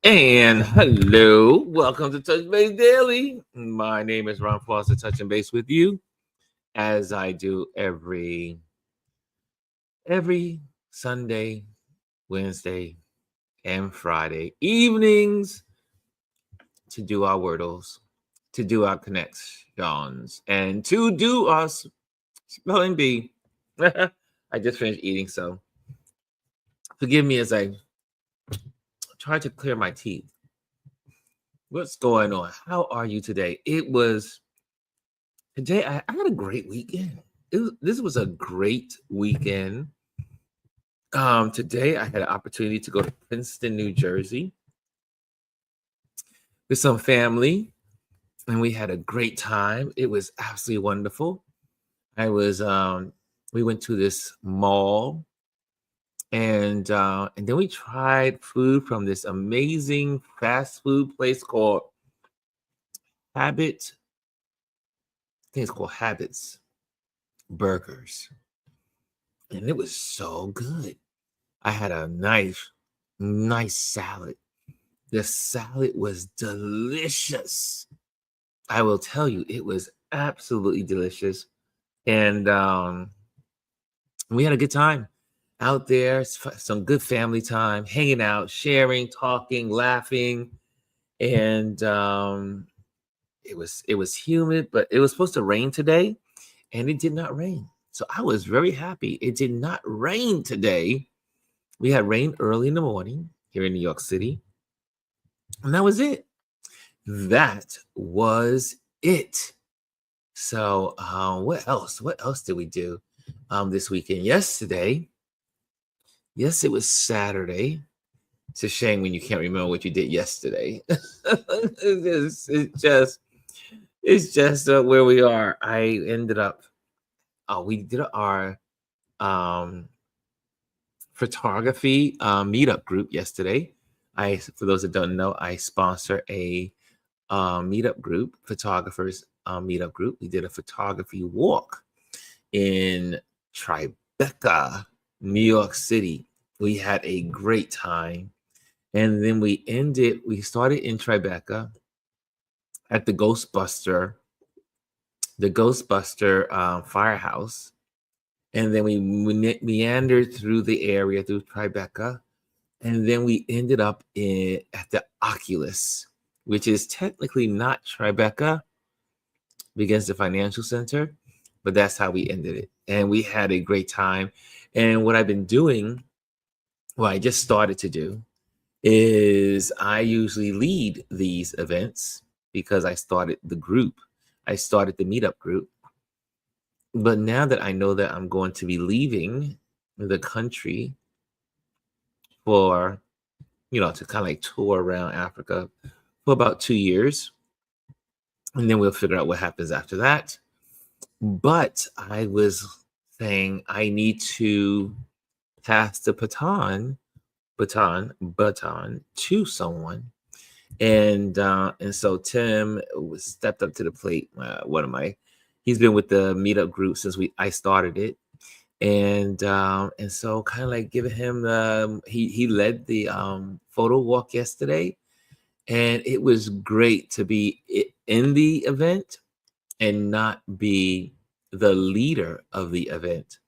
And hello, welcome to Touch Base Daily. My name is Ron Foster, touching base with you as I do every Sunday, Wednesday, and Friday evenings to do our Wordles, to do our connections, and to do our spelling bee. I just finished eating, so forgive me as I try to clear my teeth. What's going on? How are you today? Today, I had a great weekend. This was a great weekend. Today I had an opportunity to go to Princeton, New Jersey with some family, and we had a great time. It was absolutely wonderful. We went to this mall, and then we tried food from this amazing fast food place called Habit. I think it's called Habits Burgers, and it was so good. I had a nice salad. The salad was delicious. I will tell you, it was absolutely delicious. And we had a good time out there, some good family time, hanging out, sharing, talking, laughing. And it was humid, but it was supposed to rain today, and it did not rain. So I was very happy. It did not rain today. We had rain early in the morning here in New York City, and that was it. That was it. So, what else? What else did we do this weekend? Yesterday, yes, it was Saturday. It's a shame when you can't remember what you did yesterday. It's just where we are. I ended up. We did our um, photography meetup group yesterday. For those that don't know, I sponsor a meetup group, photographers meetup group. We did a photography walk in TriBeca, New York City. We had a great time. And then we started in TriBeca at the Ghostbuster firehouse. And then we meandered through the area through Tribeca. And then we ended up at the Oculus, which is technically not Tribeca because the financial center, but that's how we ended it. And we had a great time. And what I've been doing, what I just started to do, is I usually lead these events because I started the group. I started the meetup group. But now that I know that I'm going to be leaving the country for, to kind of like tour around Africa for about 2 years, and then we'll figure out what happens after that. But I was saying I need to pass the baton to someone, and so Tim stepped up to the plate. He's been with the meetup group since I started it, and so kind of like giving him he led the photo walk yesterday, and it was great to be in the event and not be the leader of the event.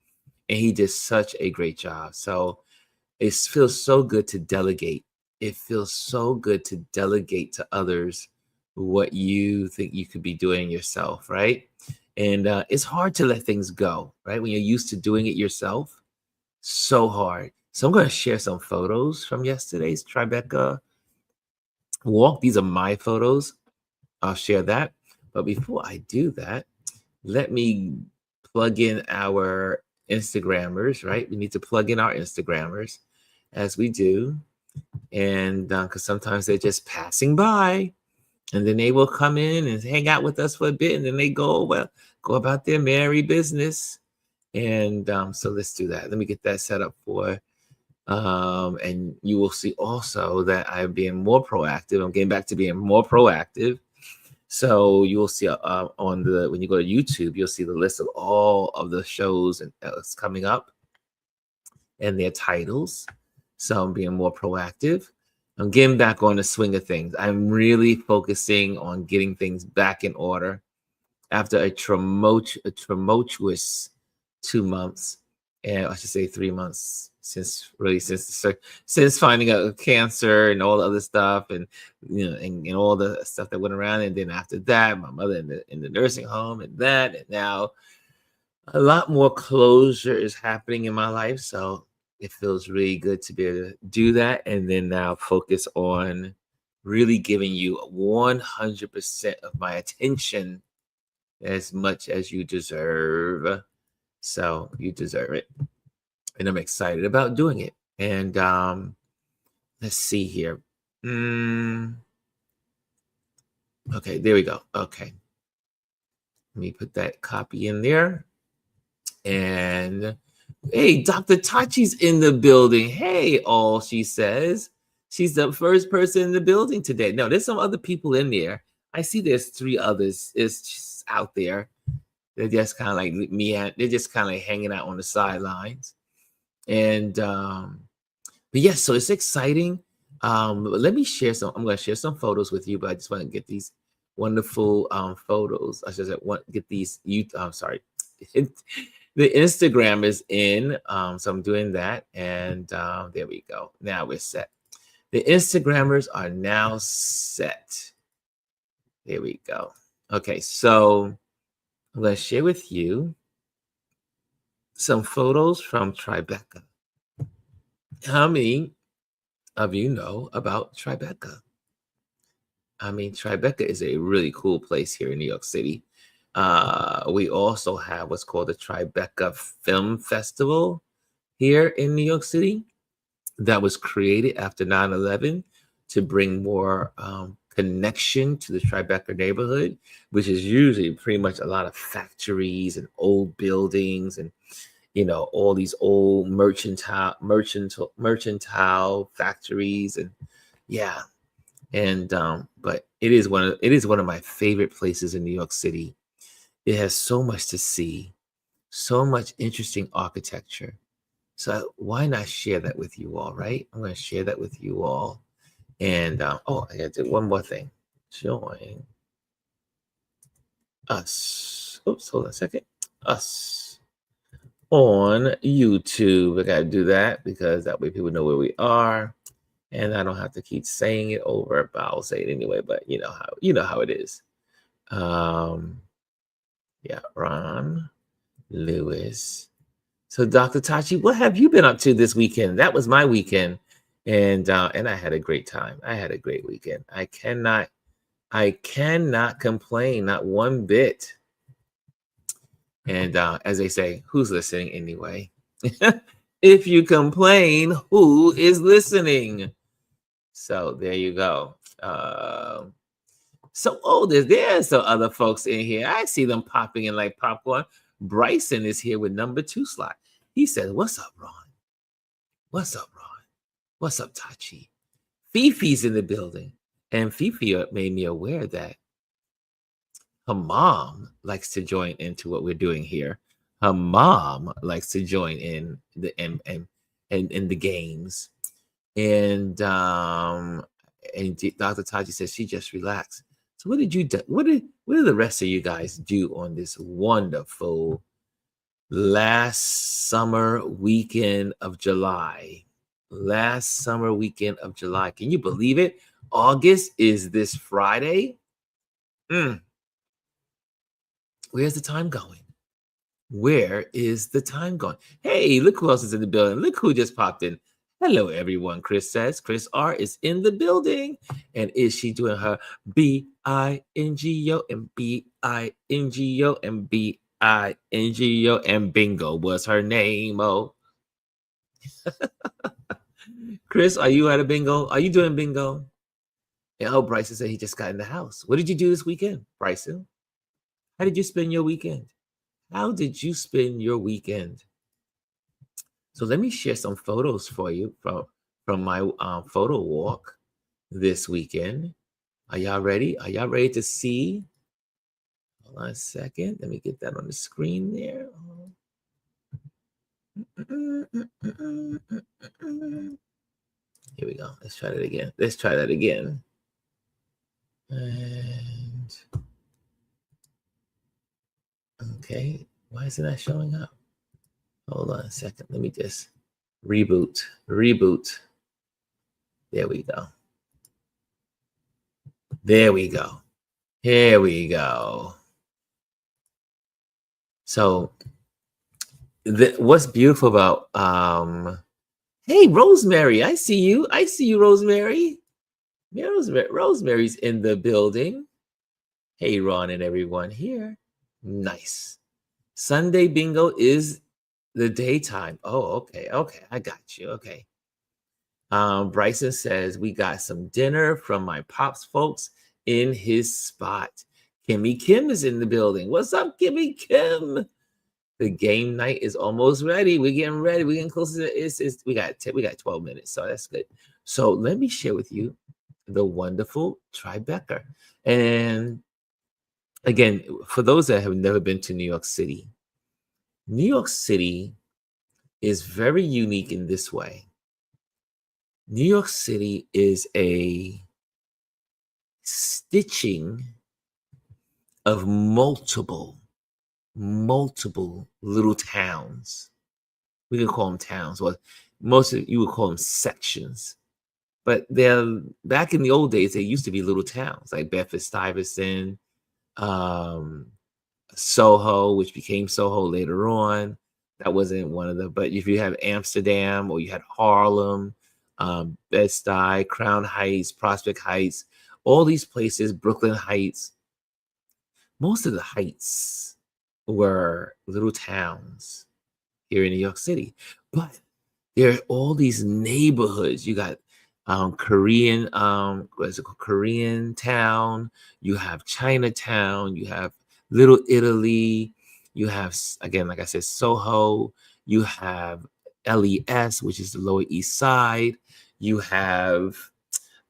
And he did such a great job. So it feels so good to delegate. It feels so good to delegate to others what you think you could be doing yourself, right? And it's hard to let things go, right? When you're used to doing it yourself, so hard. So I'm going to share some photos from yesterday's Tribeca walk. These are my photos. I'll share that. But before I do that, let me plug in our Instagrammers, right? We need to plug in our Instagrammers as we do. And because sometimes they're just passing by, and then they will come in and hang out with us for a bit, and then they go about their merry business. And so let's do that. Let me get that set up for and you will see also that I'm being more proactive. I'm getting back to being more proactive. So you will see when you go to YouTube, you'll see the list of all of the shows and that's coming up and their titles. So I'm being more proactive. I'm getting back on the swing of things. I'm really focusing on getting things back in order after a tumultuous 2 months, and I should say 3 months since finding out cancer and all the other stuff, and and all the stuff that went around, and then after that, my mother in the nursing home, and that, and now a lot more closure is happening in my life. So it feels really good to be able to do that. And then now focus on really giving you 100% of my attention as much as you deserve. So you deserve it. And I'm excited about doing it. And let's see here. Okay, there we go. Okay. Let me put that copy in there. And hey, Dr. Tachi's in the building. Hey, all she says. She's the first person in the building today. No, there's some other people in there. I see there's 3 others. It's out there. They're just kind of like me. They're just kind of like hanging out on the sidelines. And but yes, so it's exciting. Let me share some. I'm going to share some photos with you, but I just want to get these wonderful photos. I should say, get these. I'm sorry. The Instagram is in, so I'm doing that, and there we go. Now we're set. The Instagrammers are now set. There we go. Okay, so I'm going to share with you some photos from TriBeca. How many of you know about TriBeca? I mean, TriBeca is a really cool place here in New York City. We also have what's called the TriBeca Film Festival here in New York City that was created after 9/11 to bring more connection to the Tribeca neighborhood, which is usually pretty much a lot of factories and old buildings and all these old mercantile factories, and yeah. And but it is one of my favorite places in New York City. It has so much to see, so much interesting architecture. So why not share that with you all, right? I'm going to share that with you all. And I got to do one more thing. Join us. Oops, hold on a second. Us on YouTube. I got to do that because that way people know where we are, and I don't have to keep saying it over. But I'll say it anyway. But you know how it is. Yeah, Ron Lewis. So, Dr. Tachi, what have you been up to this weekend? That was my weekend, and I had a great time. I had a great weekend. I cannot complain, not one bit. And as they say, who's listening anyway? If you complain, who is listening? So there you go. There's some other folks in here. I see them popping in like popcorn. Bryson is here with number 2 slot. He says, "What's up, Ron? What's up, Ron? What's up, Tachi?" Fifi's in the building. And Fifi made me aware that her mom likes to join into what we're doing here. Her mom likes to join in the in the games. And Dr. Tachi says she just relaxed. So what did you do? What did the rest of you guys do on this wonderful last summer weekend of July? Last summer weekend of July. Can you believe it? August is this Friday. Where's the time going? Where is the time going? Hey, look who else is in the building. Look who just popped in. Hello, everyone. Chris says. Chris R is in the building. And is she doing her B-I-N-G-O and B-I-N-G-O and B-I-N-G-O and bingo was her name? Oh. Chris, are you at a bingo? Are you doing bingo? And Bryson said he just got in the house. What did you do this weekend, Bryson? How did you spend your weekend? How did you spend your weekend? So let me share some photos for you from my photo walk this weekend. Are y'all ready? Are y'all ready to see? Hold on a second. Let me get that on the screen there. Here we go. Let's try that again. Let's try that again. And okay, why is it not showing up? Hold on a second. Let me just reboot. Reboot. There we go. There we go. Here we go. So what's beautiful about hey, Rosemary, I see you. I see you, Rosemary. Rosemary's in the building. Hey, Ron and everyone here. Nice. Sunday bingo is the daytime. Oh, okay. Okay. I got you. Okay. Bryson says, we got some dinner from my pops folks in his spot. Kimmy Kim is in the building. What's up, Kimmy Kim? The game night is almost ready. We're getting ready. We're getting closer to it. We got 12 minutes, so that's good. So let me share with you the wonderful TriBeca. And again, for those that have never been to New York City is very unique in this way. New York City is a stitching of multiple little towns. We can call them towns, or most of you would call them sections. But they're back in the old days, they used to be little towns like Bedford-Stuyvesant, Soho, which became Soho later on. That wasn't one of them. But if you have Amsterdam, or you had Harlem, Bed-Stuy, Crown Heights, Prospect Heights, all these places, Brooklyn Heights, most of the heights were little towns here in New York City. But there are all these neighborhoods. You got Korean, what's it called? Korean town. You have Chinatown. You have Little Italy. You have, again, like I said, Soho. You have LES, which is the Lower East Side. You have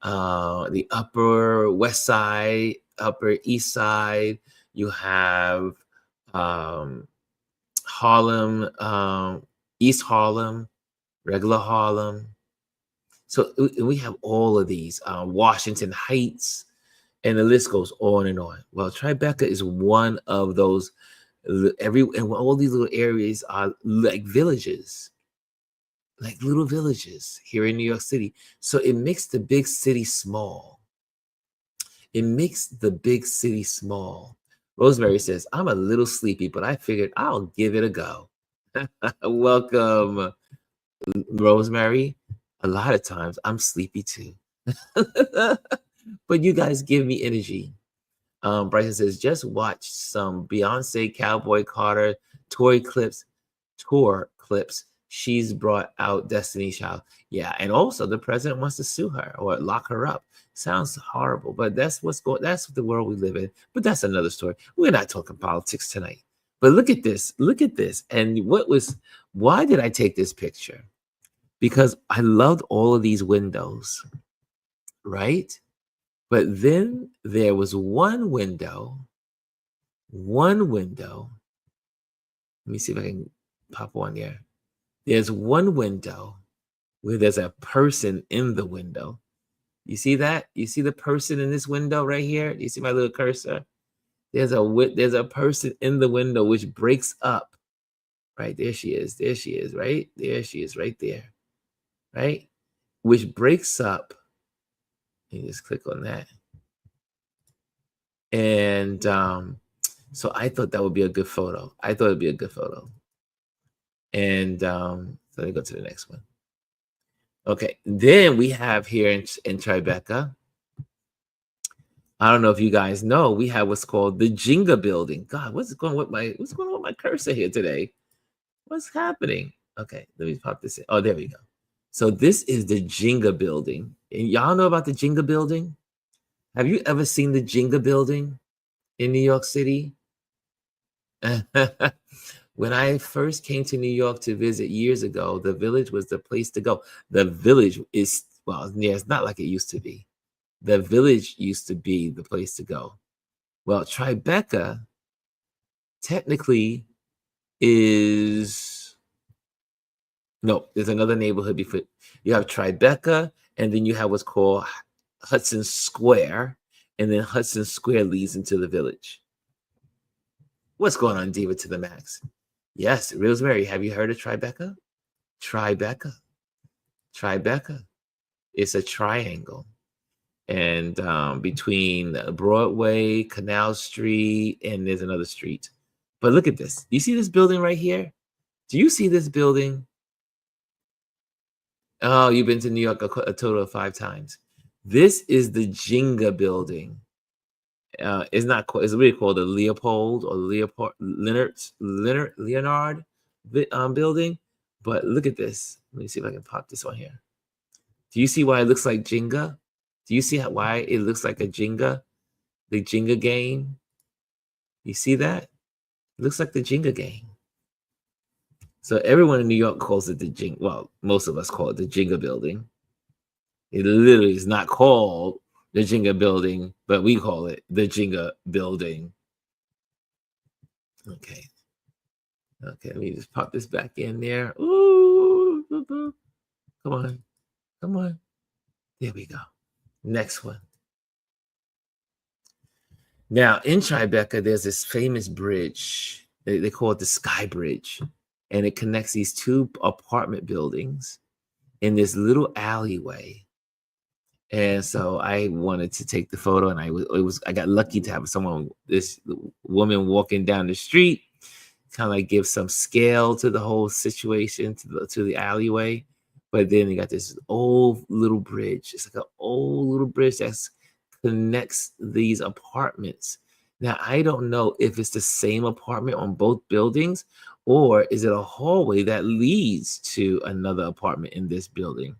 the Upper West Side, Upper East Side. You have Harlem, East Harlem, regular Harlem. So we have all of these, Washington Heights, and the list goes on and on. Well, TriBeca is one of those. And all these little areas are like villages, like little villages here in New York City. So it makes the big city small. It makes the big city small. Rosemary says, I'm a little sleepy, but I figured I'll give it a go. Welcome, Rosemary. A lot of times I'm sleepy too. But you guys give me energy. Bryson says, just watch some Beyonce, Cowboy Carter tour clips. She's brought out Destiny Child. Yeah, and also the president wants to sue her or lock her up. Sounds horrible, but that's that's the world we live in. But that's another story. We're not talking politics tonight. But look at this. Look at this. And why did I take this picture? Because I loved all of these windows, right? But then there was one window. Let me see if I can pop one there. There's one window where there's a person in the window. You see that? You see the person in this window right here? You see my little cursor? There's a person in the window which breaks up. Right, there she is. There she is, right? There she is, right there. Right? Which breaks up. You just click on that. And so I thought that would be a good photo. And so let me go to the next one. Okay, then we have here in TriBeca. I don't know if you guys know, we have what's called the Jenga building. God, what's going on with my cursor here today? What's happening? Okay, let me pop this in. Oh, there we go. So this is the Jenga building. And y'all know about the Jenga building? Have you ever seen the Jenga building in New York City? When I first came to New York to visit years ago, the Village was the place to go. The Village is, well, yeah, it's not like it used to be. The Village used to be the place to go. Well, TriBeca technically is No, there's another neighborhood before. You have TriBeca, and then you have what's called Hudson Square, and then Hudson Square leads into the village. What's going on, Diva to the max? Yes, Rosemary, have you heard of TriBeca? TriBeca. TriBeca. It's a triangle. And between Broadway, Canal Street, and there's another street. But look at this. You see this building right here? Do you see this building? Oh, you've been to New York a total of 5 times. This is the Jenga building. It's not called, it's really called the Leopold or Leonard building. But look at this. Let me see if I can pop this on here. Do you see why it looks like Jenga? Do you see why it looks like a Jenga? The Jenga game? You see that? It looks like the Jenga game. So everyone in New York calls it the Jenga. Well, most of us call it the Jenga building. It literally is not called the Jenga building, but we call it the Jenga building. Okay. Okay, let me just pop this back in there. Ooh, come on. Come on. There we go. Next one. Now, in TriBeca, there's this famous bridge. They call it the Sky Bridge. And it connects these 2 apartment buildings in this little alleyway. And so I wanted to take the photo, and I got lucky to have this woman walking down the street, kind of like give some scale to the whole situation, to the alleyway. But then you got this old little bridge. It's like an old little bridge that connects these apartments. Now, I don't know if it's the same apartment on both buildings, or is it a hallway that leads to another apartment in this building?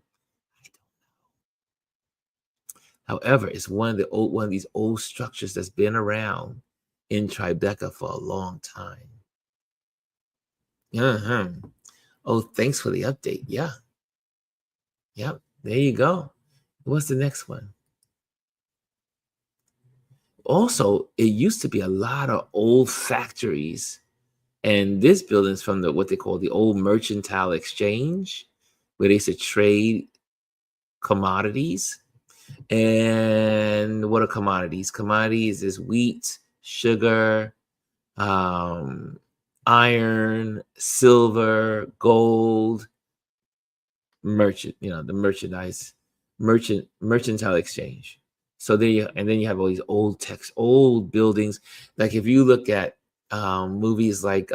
However, it's one of these old structures that's been around in TriBeca for a long time. Oh, thanks for the update. Yeah. Yep. There you go. What's the next one? Also, it used to be a lot of old factories. And this building is from what they call the old mercantile exchange, where they used to trade commodities. And what are commodities? Commodities is wheat, sugar, iron, silver, gold, the mercantile exchange. So and then you have all these old buildings. Like if you look at movies like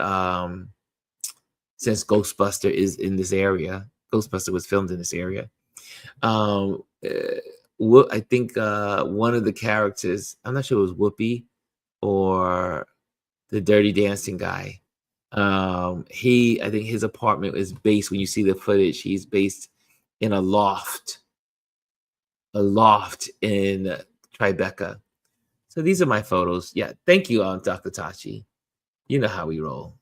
since Ghostbuster is in this area, Ghostbuster was filmed in this area. I think one of the characters, I'm not sure it was Whoopi or the Dirty Dancing guy. I think his apartment is based, when you see the footage, he's based in a loft in TriBeca. So these are my photos. Yeah, thank you, Dr. Tachi. You know how we roll.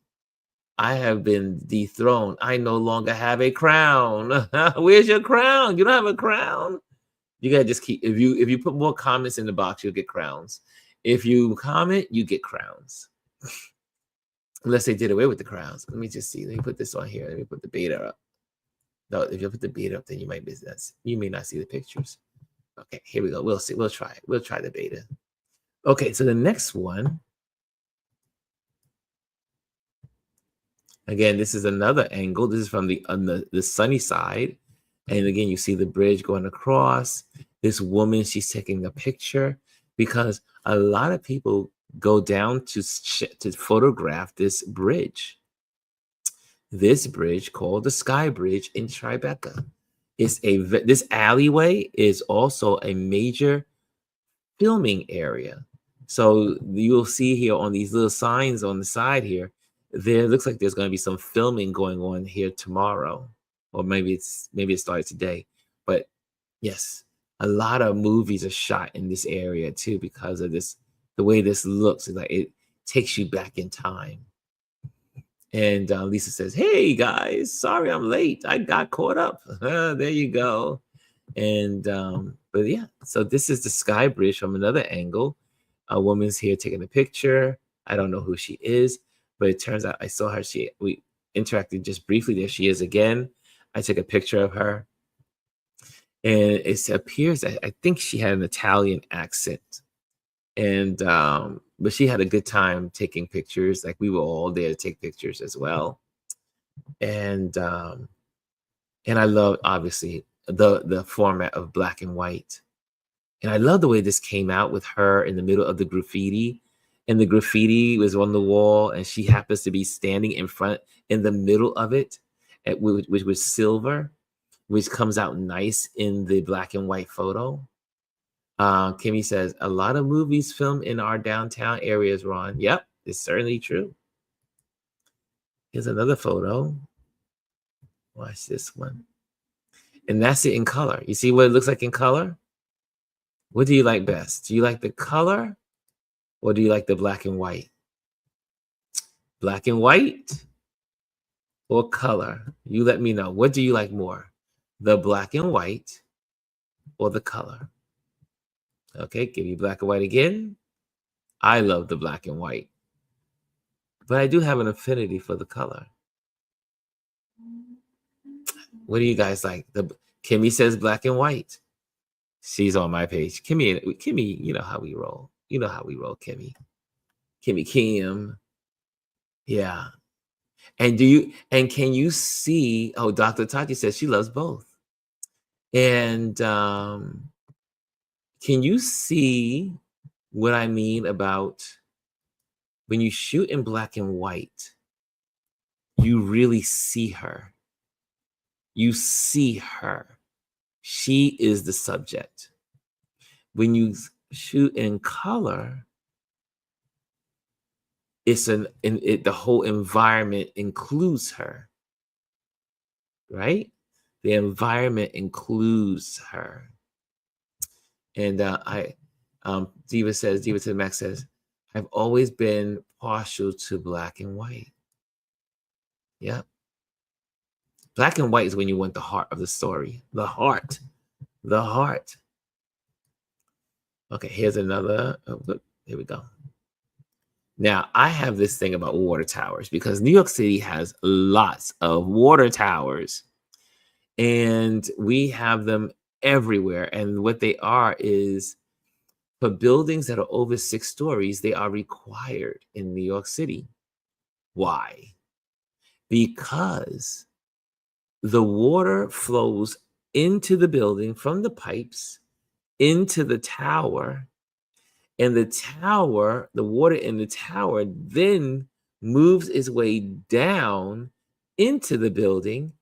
I have been dethroned. I no longer have a crown. Where's your crown? You don't have a crown? You gotta just keep, if you put more comments in the box, you'll get crowns. If you comment, you get crowns. Unless they did away with the crowns. Let me just see. Let me put this on here. Let me put the beta up. No, if you put the beta up, then you may not see the pictures. Okay, here we go. We'll see. We'll try it. We'll try the beta. Okay, so the next one. Again, this is another angle. This is from the sunny side. And again, you see the bridge going across. This woman, she's taking a picture because a lot of people go down to photograph this bridge. This bridge called the Sky Bridge in TriBeca. This alleyway is also a major filming area. So you'll see here on these little signs on the side here, there looks like there's going to be some filming going on here tomorrow, or maybe it started today. But yes, a lot of movies are shot in this area too because of this. The way this looks, like it takes you back in time. And Lisa says, "Hey guys, sorry I'm late. I got caught up." There you go. And but yeah, so this is the Sky Bridge from another angle. A woman's here taking a picture. I don't know who she is, but it turns out I saw her. We interacted just briefly. There she is again. I took a picture of her, and it appears that I think she had an Italian accent, and but she had a good time taking pictures. Like we were all there to take pictures as well, and and I love obviously the format of black and white. And I love the way this came out with her in the middle of the graffiti. And the graffiti was on the wall, and she happens to be standing in front in the middle of it, which was silver, which comes out nice in the black and white photo. Kimmy says, a lot of movies filmed in our downtown areas, Ron. Yep, it's certainly true. Here's another photo. Watch this one. And that's it in color. You see what it looks like in color? What do you like best? Do you like the color or do you like the black and white? Black and white or color? You let me know. What do you like more? The black and white or the color? Okay, give you black and white again. I love the black and white, but I do have an affinity for the color. What do you guys like? Kimmy says black and white. She's on my page. Kimmy, you know how we roll. You know how we roll, Kimmy. Kim. Yeah. And can you see, oh, Dr. Tati says she loves both. And can you see what I mean about when you shoot in black and white, you really see her. You see her. She is the subject. When you shoot in color, the whole environment includes her, right? The environment includes her. And Diva to Max says, I've always been partial to black and white. Yeah. Black and white is when you want the heart of the story. The heart. Okay, here's another. Oh, look, here we go. Now, I have this thing about water towers because New York City has lots of water towers, and we have them everywhere. And what they are is for buildings that are over 6 stories, they are required in New York City. Why? Because the water flows into the building from the pipes into the tower, and the water in the tower then moves its way down into the building,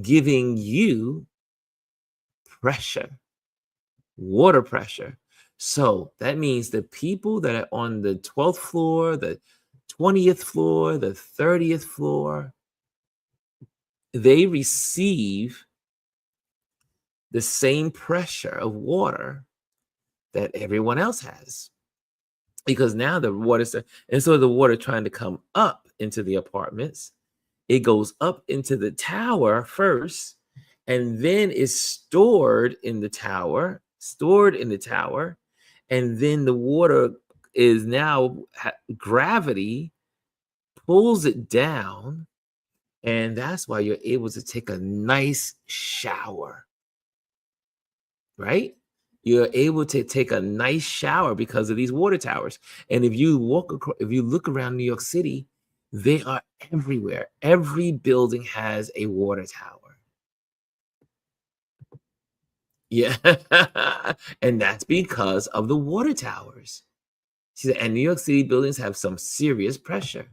giving you pressure, water pressure. So that means the people that are on the 12th floor, the 20th floor, the 30th floor, they receive the same pressure of water that everyone else has. Because now the water, and so the water trying to come up into the apartments, it goes up into the tower first, and then is stored in the tower, and then the water is now gravity pulls it down, and that's why you're able to take a nice shower, right? You're able to take a nice shower because of these water towers. And if you look around New York City, they are everywhere. Every building has a water tower. Yeah. And that's because of the water towers. See, and New York City buildings have some serious pressure.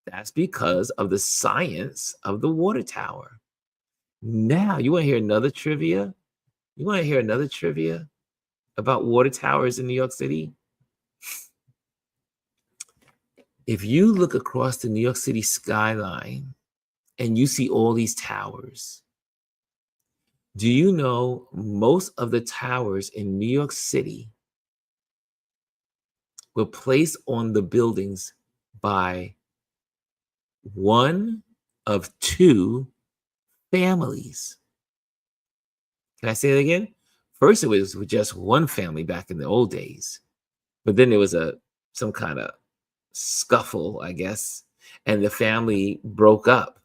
That's because of the science of the water tower. Now, you want to hear another trivia? About water towers in New York City? If you look across the New York City skyline and you see all these towers, do you know most of the towers in New York City were placed on the buildings by one of 2 families? Can I say it again? First, it was with just one family back in the old days, but then there was some kind of scuffle, I guess, and the family broke up,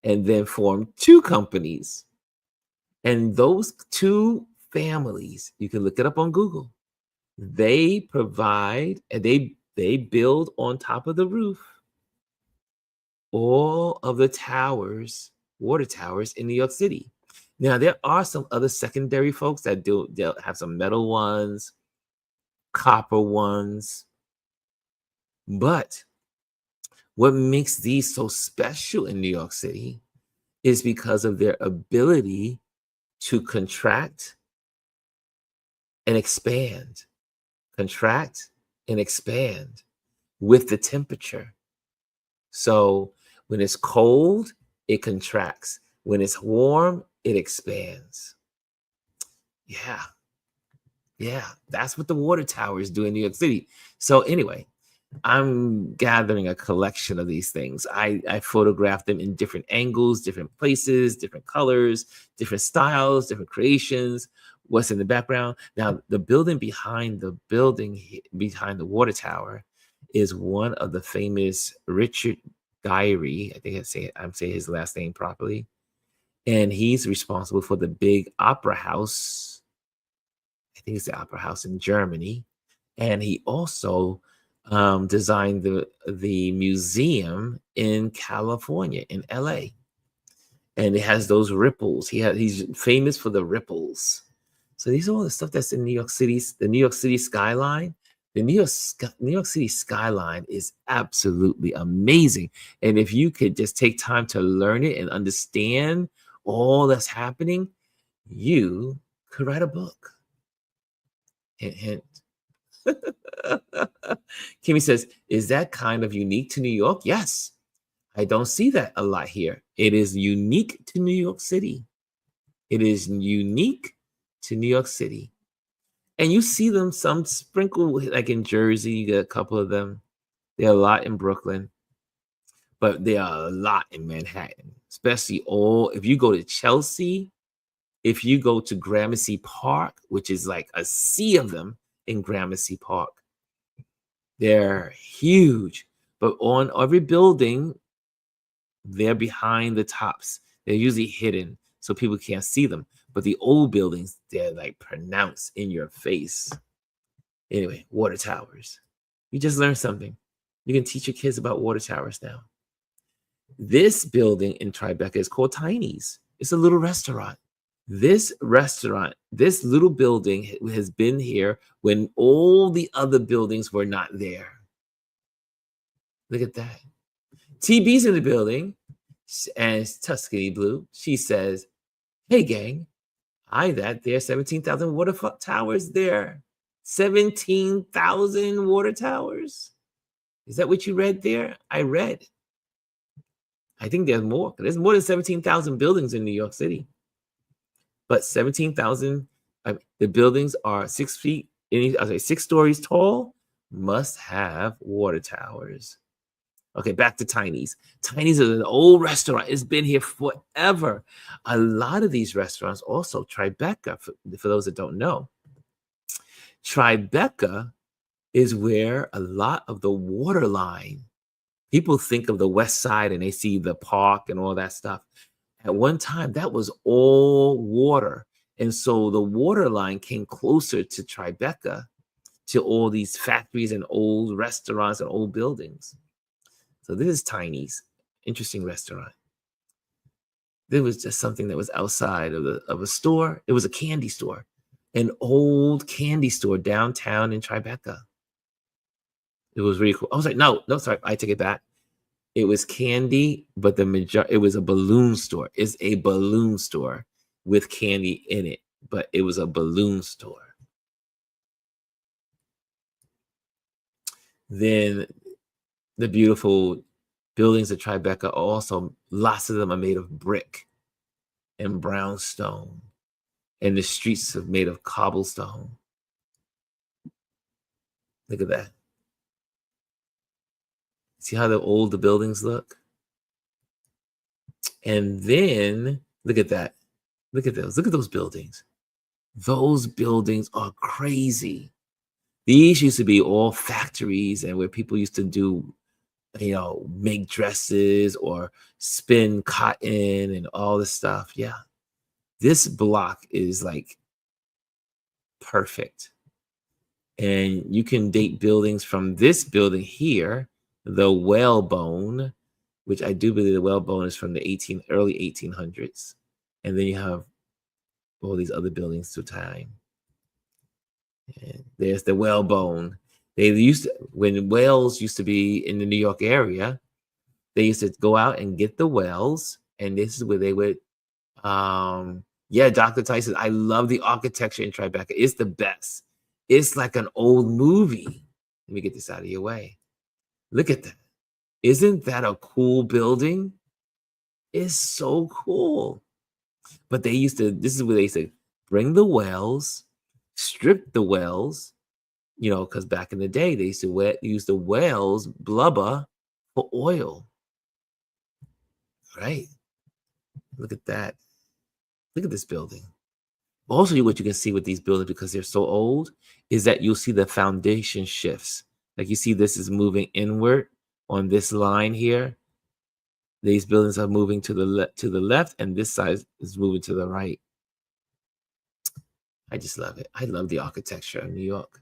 and then formed two companies. And those two families, you can look it up on Google. They provide and they build on top of the roof all of the towers, water towers in New York City. Now there are some other secondary folks that they'll have some metal ones, copper ones, but what makes these so special in New York City is because of their ability to contract and expand, contract and expand with the temperature. So when it's cold, it contracts. When it's warm, it expands. Yeah. Yeah. That's what the water towers do in New York City. So anyway, I'm gathering a collection of these things. I photographed them in different angles, different places, different colors, different styles, different creations. What's in the background? Now, the building behind behind the water tower is one of the famous Richard Gyree. I think I'm saying his last name properly. And he's responsible for the big opera house. I think it's the opera house in Germany. And he also designed the museum in California, in LA. And it has those ripples. He's famous for the ripples. So these are all the stuff that's in New York City, the New York City skyline. The New York City skyline is absolutely amazing. And if you could just take time to learn it and understand all that's happening, you could write a book. Hint, hint. Kimmy says, is that kind of unique to New York? Yes. I don't see that a lot here. It is unique to New York City. It is unique to New York City. And you see them some sprinkle, like in Jersey, you get a couple of them. There are a lot in Brooklyn, but there are a lot in Manhattan, especially if you go to Chelsea, if you go to Gramercy Park, which is like a sea of them in Gramercy Park. They're huge, but on every building, they're behind the tops. They're usually hidden so people can't see them. But the old buildings, they're like pronounced in your face. Anyway, water towers. You just learned something. You can teach your kids about water towers now. This building in TriBeca is called Tiny's. It's a little restaurant. This little building has been here when all the other buildings were not there. Look at that. TB's in the building, and it's Tuscany Blue. She says, hey, gang, there's 17,000 water towers there. 17,000 water towers. Is that what you read there? I read. I think there's more. There's more than 17,000 buildings in New York City. But 17,000, the buildings are 6 stories tall, must have water towers. Okay, back to Tiny's. Tiny's is an old restaurant. It's been here forever. A lot of these restaurants, also TriBeca, for those that don't know. TriBeca is where a lot of the water line, people think of the West Side and they see the park and all that stuff. At one time, that was all water. And so the water line came closer to TriBeca, to all these factories and old restaurants and old buildings. So this is Tiny's, interesting restaurant. There was just something that was outside of a store. It was a candy store, an old candy store downtown in TriBeca. It was really cool. I was like, no, sorry, I take it back. It was candy, but it was a balloon store. It's a balloon store with candy in it, but it was a balloon store. Then the beautiful buildings at TriBeca are also, lots of them are made of brick and brownstone, and the streets are made of cobblestone. Look at that. See how the buildings look? And then look at that. Look at those. Look at those buildings. Those buildings are crazy. These used to be all factories and where people used to do make dresses or spin cotton and all this stuff. Yeah. This block is like perfect. And you can date buildings from this building here, the Whalebone, which I do believe the Whalebone is from the early 1800s. And then you have all these other buildings through time. And there's the Whalebone. When whales used to be in the New York area, they used to go out and get the whales, and this is where they would yeah, Dr. Tyson, I love the architecture in Tribeca. It's the best. It's like an old movie. Let me get this out of your way. Look at that. Isn't that a cool building? It's so cool. But this is where they say, bring the wells, strip the wells, because back in the day, they used to use the whale's blubber for oil. Right? Look at that. Look at this building. Also, what you can see with these buildings, because they're so old, is that you'll see the foundation shifts. Like you see this is moving inward on this line here. These buildings are moving to the left, and this side is moving to the right. I just love it. I love the architecture of New York.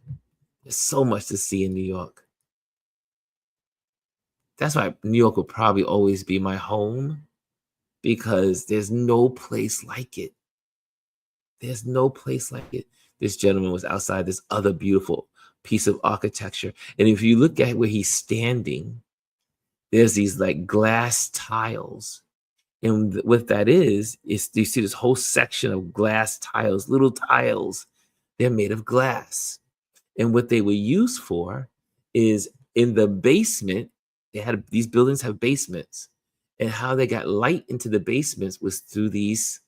There's so much to see in New York. That's why New York will probably always be my home, because there's no place like it. There's no place like it. This gentleman was outside this other beautiful piece of architecture. And if you look at where he's standing, there's these like glass tiles. And what that is you see this whole section of glass tiles, little tiles. They're made of glass. And what they were used for is in the basement, these buildings have basements. And how they got light into the basements was through these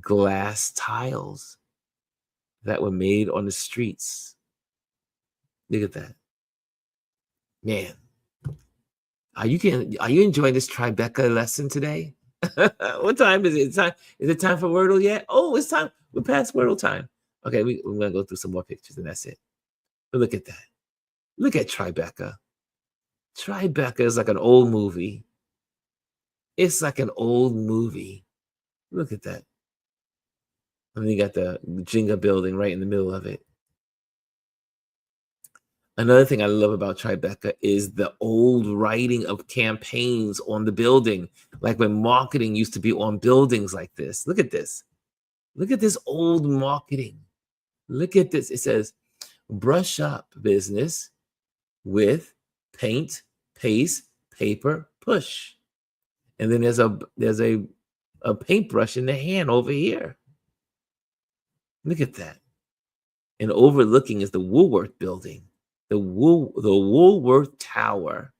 glass tiles that were made on the streets. Look at that. Man, are you enjoying this Tribeca lesson today? What time is it? Is it time for Wordle yet? Oh, it's time. We're past Wordle time. Okay, we're gonna go through some more pictures and that's it. But look at that. Look at Tribeca. Tribeca is like an old movie. It's like an old movie. Look at that. And then you got the Jenga building right in the middle of it. Another thing I love about Tribeca is the old writing of campaigns on the building, like when marketing used to be on buildings like this. Look at this. Look at this old marketing. Look at this. It says, brush up business with paint, paste, paper, push. And then there's a paintbrush in the hand over here. Look at that. And overlooking is the Woolworth building, the Woolworth Tower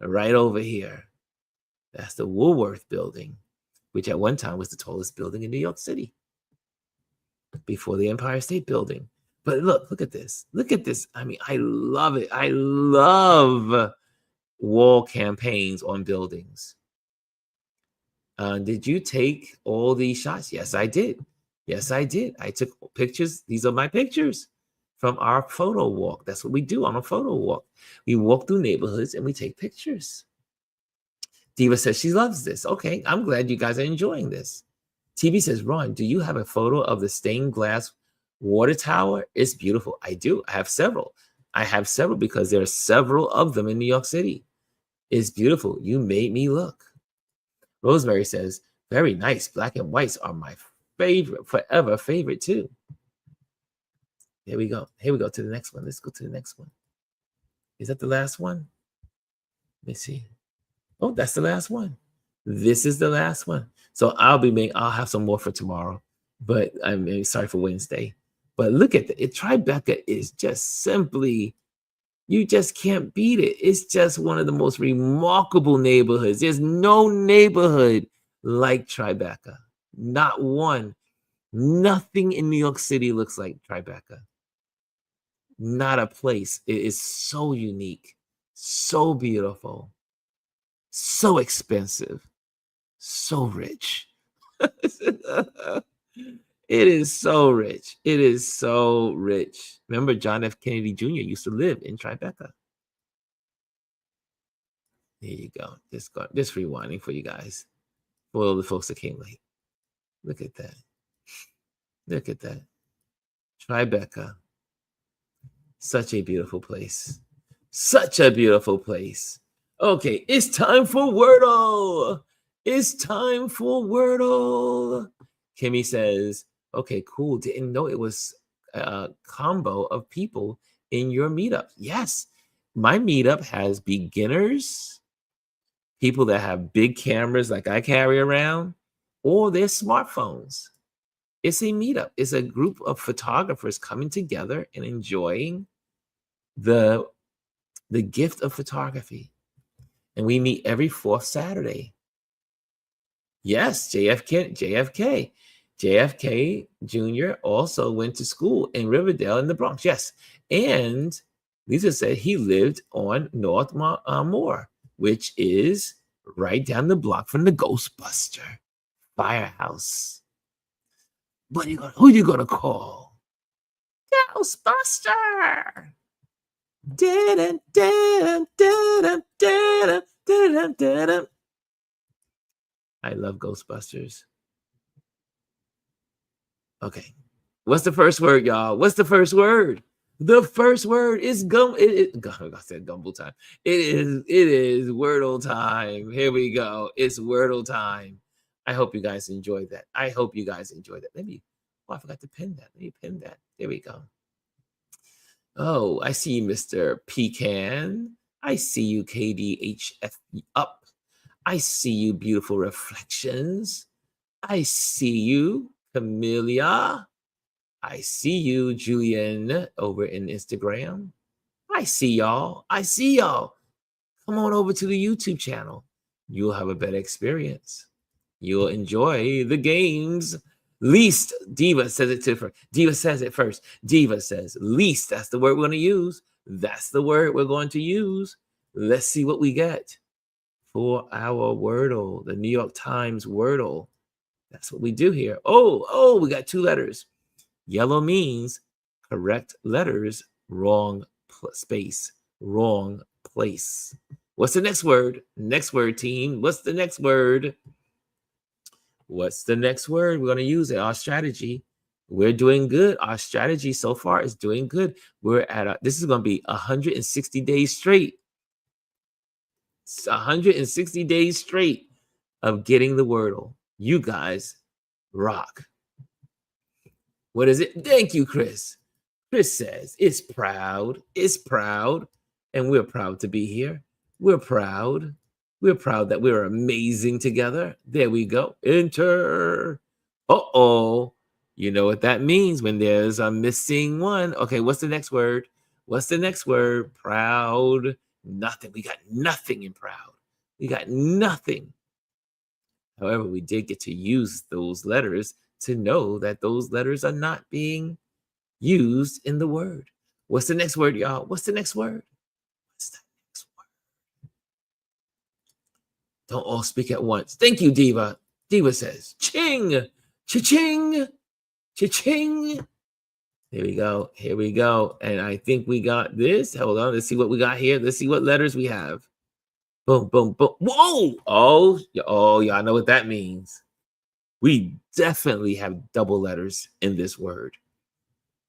right over here. That's the Woolworth building, which at one time was the tallest building in New York City before the Empire State Building. But look at this. Look at this. I mean, I love it. I love wall campaigns on buildings. Did you take all these shots? Yes, I did. Yes, I did. I took pictures. These are my pictures from our photo walk. That's what we do on a photo walk. We walk through neighborhoods and we take pictures. Diva says she loves this. Okay, I'm glad you guys are enjoying this. TV says, Ron, do you have a photo of the stained glass water tower? It's beautiful. I do. I have several. Because there are several of them in New York City. It's beautiful. You made me look. Rosemary says, very nice. Black and whites are my favorite, forever favorite too. Here we go. Here we go to the next one. Let's go to the next one. Is that the last one? Let me see. Oh, that's the last one. This is the last one. So I'll have some more for tomorrow, but I'm sorry for Wednesday. But look at it. Tribeca is just simply, you just can't beat it. It's just one of the most remarkable neighborhoods. There's no neighborhood like Tribeca. Not one. Nothing in New York City looks like Tribeca. Not a place. It is so unique, so beautiful, so expensive, so rich. It is so rich. It is so rich. Remember, John F. Kennedy Jr. used to live in Tribeca. There you go. Just rewinding for you guys. For all the folks that came late. Look at that. Look at that. TriBeca. Such a beautiful place. Such a beautiful place. Okay, it's time for Wordle. It's time for Wordle. Kimmy says, okay, cool. Didn't know it was a combo of people in your meetup. Yes, my meetup has beginners, people that have big cameras like I carry around, or their smartphones. It's a meetup. It's a group of photographers coming together and enjoying the gift of photography. And we meet every fourth Saturday. Yes, JFK Jr. also went to school in Riverdale in the Bronx. Yes. And Lisa said he lived on North Moore, which is right down the block from the Ghostbuster firehouse. Who you gonna call? Ghostbuster. I love Ghostbusters. Okay. What's the first word, y'all? What's the first word? The first word is I said gumble time. It is Wordle time. Here we go. It's Wordle time. I hope you guys enjoyed that. I forgot to pin that. Let me pin that. There we go. Oh, I see you, Mr. Pecan. I see you, KDHF up. I see you, beautiful reflections. I see you, Camellia. I see you, Julian, over in Instagram. I see y'all. Come on over to the YouTube channel. You'll have a better experience. You'll enjoy the games. Least, Diva says it first. Diva says it first. Diva says least. That's the word we're going to use. That's the word we're going to use. Let's see what we get for our Wordle, the New York Times Wordle. That's what we do here. Oh, we got 2 letters. Yellow means correct letters, wrong space, wrong place. What's the next word? Next word, team. What's the next word? What's the next word? We're going to use it. Our strategy. We're doing good. Our strategy so far is doing good. We're at this is going to be 160 days straight. 160 days straight of getting the Wordle. You guys rock. What is it? Thank you, Chris. Chris says it's proud. It's proud. And we're proud to be here. We're proud. We're proud that we're amazing together. There we go. Enter. Uh-oh. You know what that means when there's a missing one. Okay, what's the next word? What's the next word? Proud. Nothing. We got nothing in proud. We got nothing. However, we did get to use those letters to know that those letters are not being used in the word. What's the next word, y'all? What's the next word? What's the next word? Don't all speak at once. Thank you, Diva. Diva says, ching, cha-ching, cha-ching. Here we go. Here we go. And I think we got this. Hold on. Let's see what we got here. Let's see what letters we have. Boom, boom, boom. Whoa. Oh, y'all know what that means. We definitely have double letters in this word.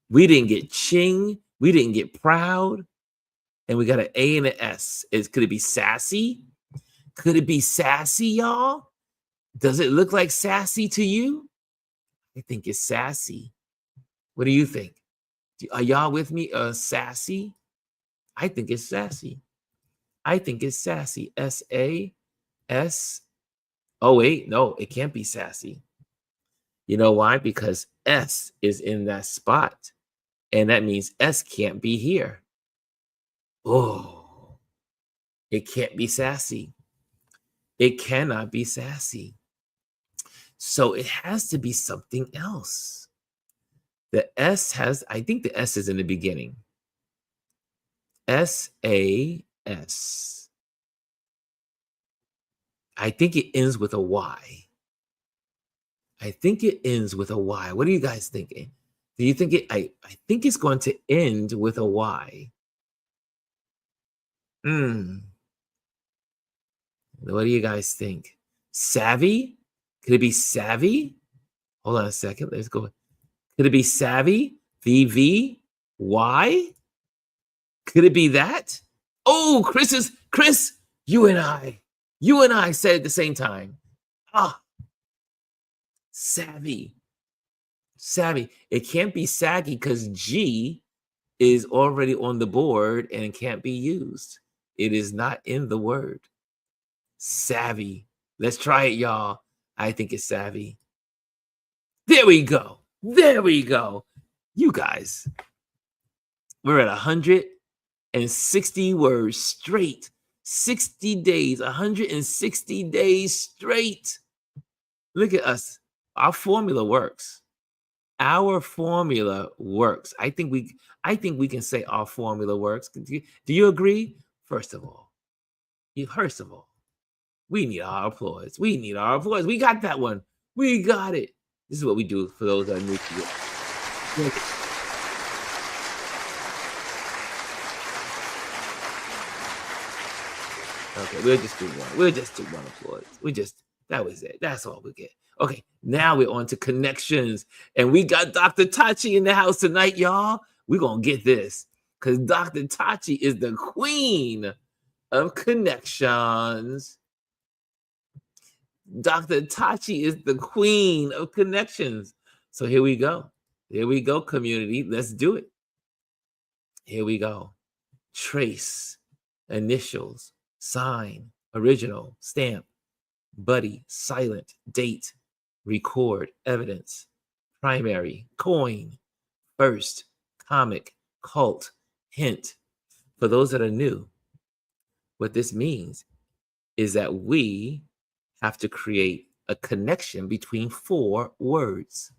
We didn't get ching. We didn't get proud. And we got an A and an S. Could it be sassy? Could it be sassy, y'all? Does it look like sassy to you? I think it's sassy. What do you think? Are y'all with me? Sassy? I think it's sassy. I think it's sassy. S-A-S. Oh, wait. No, it can't be sassy. You know why? Because S is in that spot. And that means S can't be here. Oh, it can't be sassy. It cannot be sassy. So it has to be something else. The S has, I think the S is in the beginning. S-A-S. I think it ends with a Y. I think it ends with a Y. What are you guys thinking? Do you think I think it's going to end with a Y. What do you guys think? Savvy? Could it be savvy? Hold on a second. Let's go. Could it be savvy? VVY? Could it be that? Oh, Chris, you and I said at the same time. Ah, savvy. Savvy. It can't be saggy because G is already on the board and can't be used. It is not in the word. Savvy. Let's try it, y'all. I think it's savvy. There we go. There we go. You guys, we're at 160 words straight. 60 days, 160 days straight. Look at us. Our formula works. Our formula works. I think we can say our formula works. Do you agree? First of all, we need our applause. We need our applause. We got that one. We got it. This is what we do for those that are new to it. Okay, we'll just do one. We'll just do one applause. That was it. That's all we get. Okay, now we're on to connections. And we got Dr. Tachi in the house tonight, y'all. We're going to get this because Dr. Tachi is the queen of connections. Dr. Tachi is the queen of connections. So here we go. Here we go, community. Let's do it. Here we go. Trace, initials, sign, original, stamp, buddy, silent, date, record, evidence, primary, coin, first, comic, cult, hint. For those that are new, what this means is that we have to create a connection between 4 words.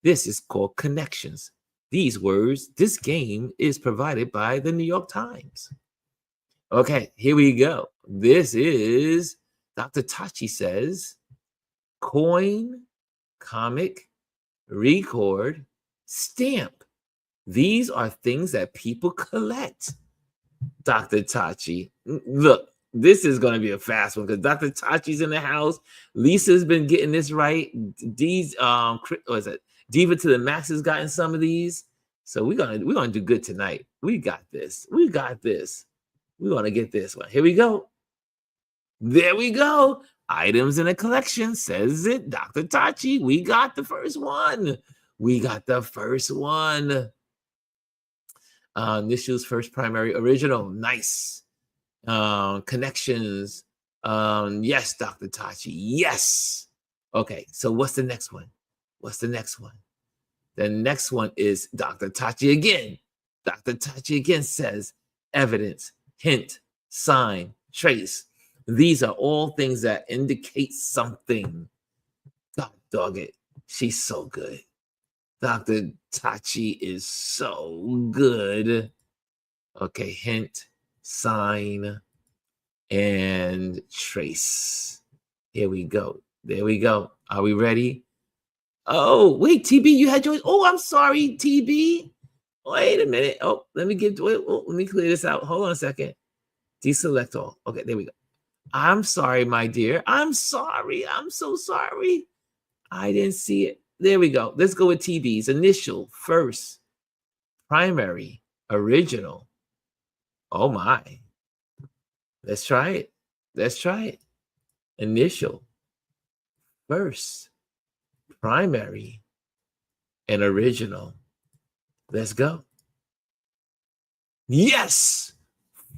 This is called connections. These words, this game is provided by the New York Times. Okay, here we go. This is Dr. Tachi says, coin, comic, record, stamp. These are things that people collect. Dr. Tachi, look, this is going to be a fast one because Dr. Tachi's in the house. Lisa's been getting this right. These, what is it? Diva to the Max has gotten some of these. So we're gonna do good tonight. We got this. We got this. We're gonna get this one. Here we go. There we go. Items in a collection, says it. Dr. Tachi, we got the first one. We got the first one. Initials, first, primary, original. Nice. Connections. Yes, Dr. Tachi. Yes. Okay, so what's the next one? What's the next one? The next one is Dr. Tachi again. Dr. Tachi again says evidence, hint, sign, trace. These are all things that indicate something. God dog it. She's so good. Dr. Tachi is so good. Okay, hint, sign, and trace. Here we go. There we go. Are we ready? Oh, wait, TB, you had yours. Oh, I'm sorry, TB. Wait a minute. Oh, let me clear this out. Hold on a second. Deselect all. Okay, there we go. I'm sorry, my dear. I'm sorry. I'm so sorry. I didn't see it. There we go. Let's go with TB's. Initial, first, primary, original. Oh, my. Let's try it. Let's try it. Initial, first, primary, and original. Let's go. Yes!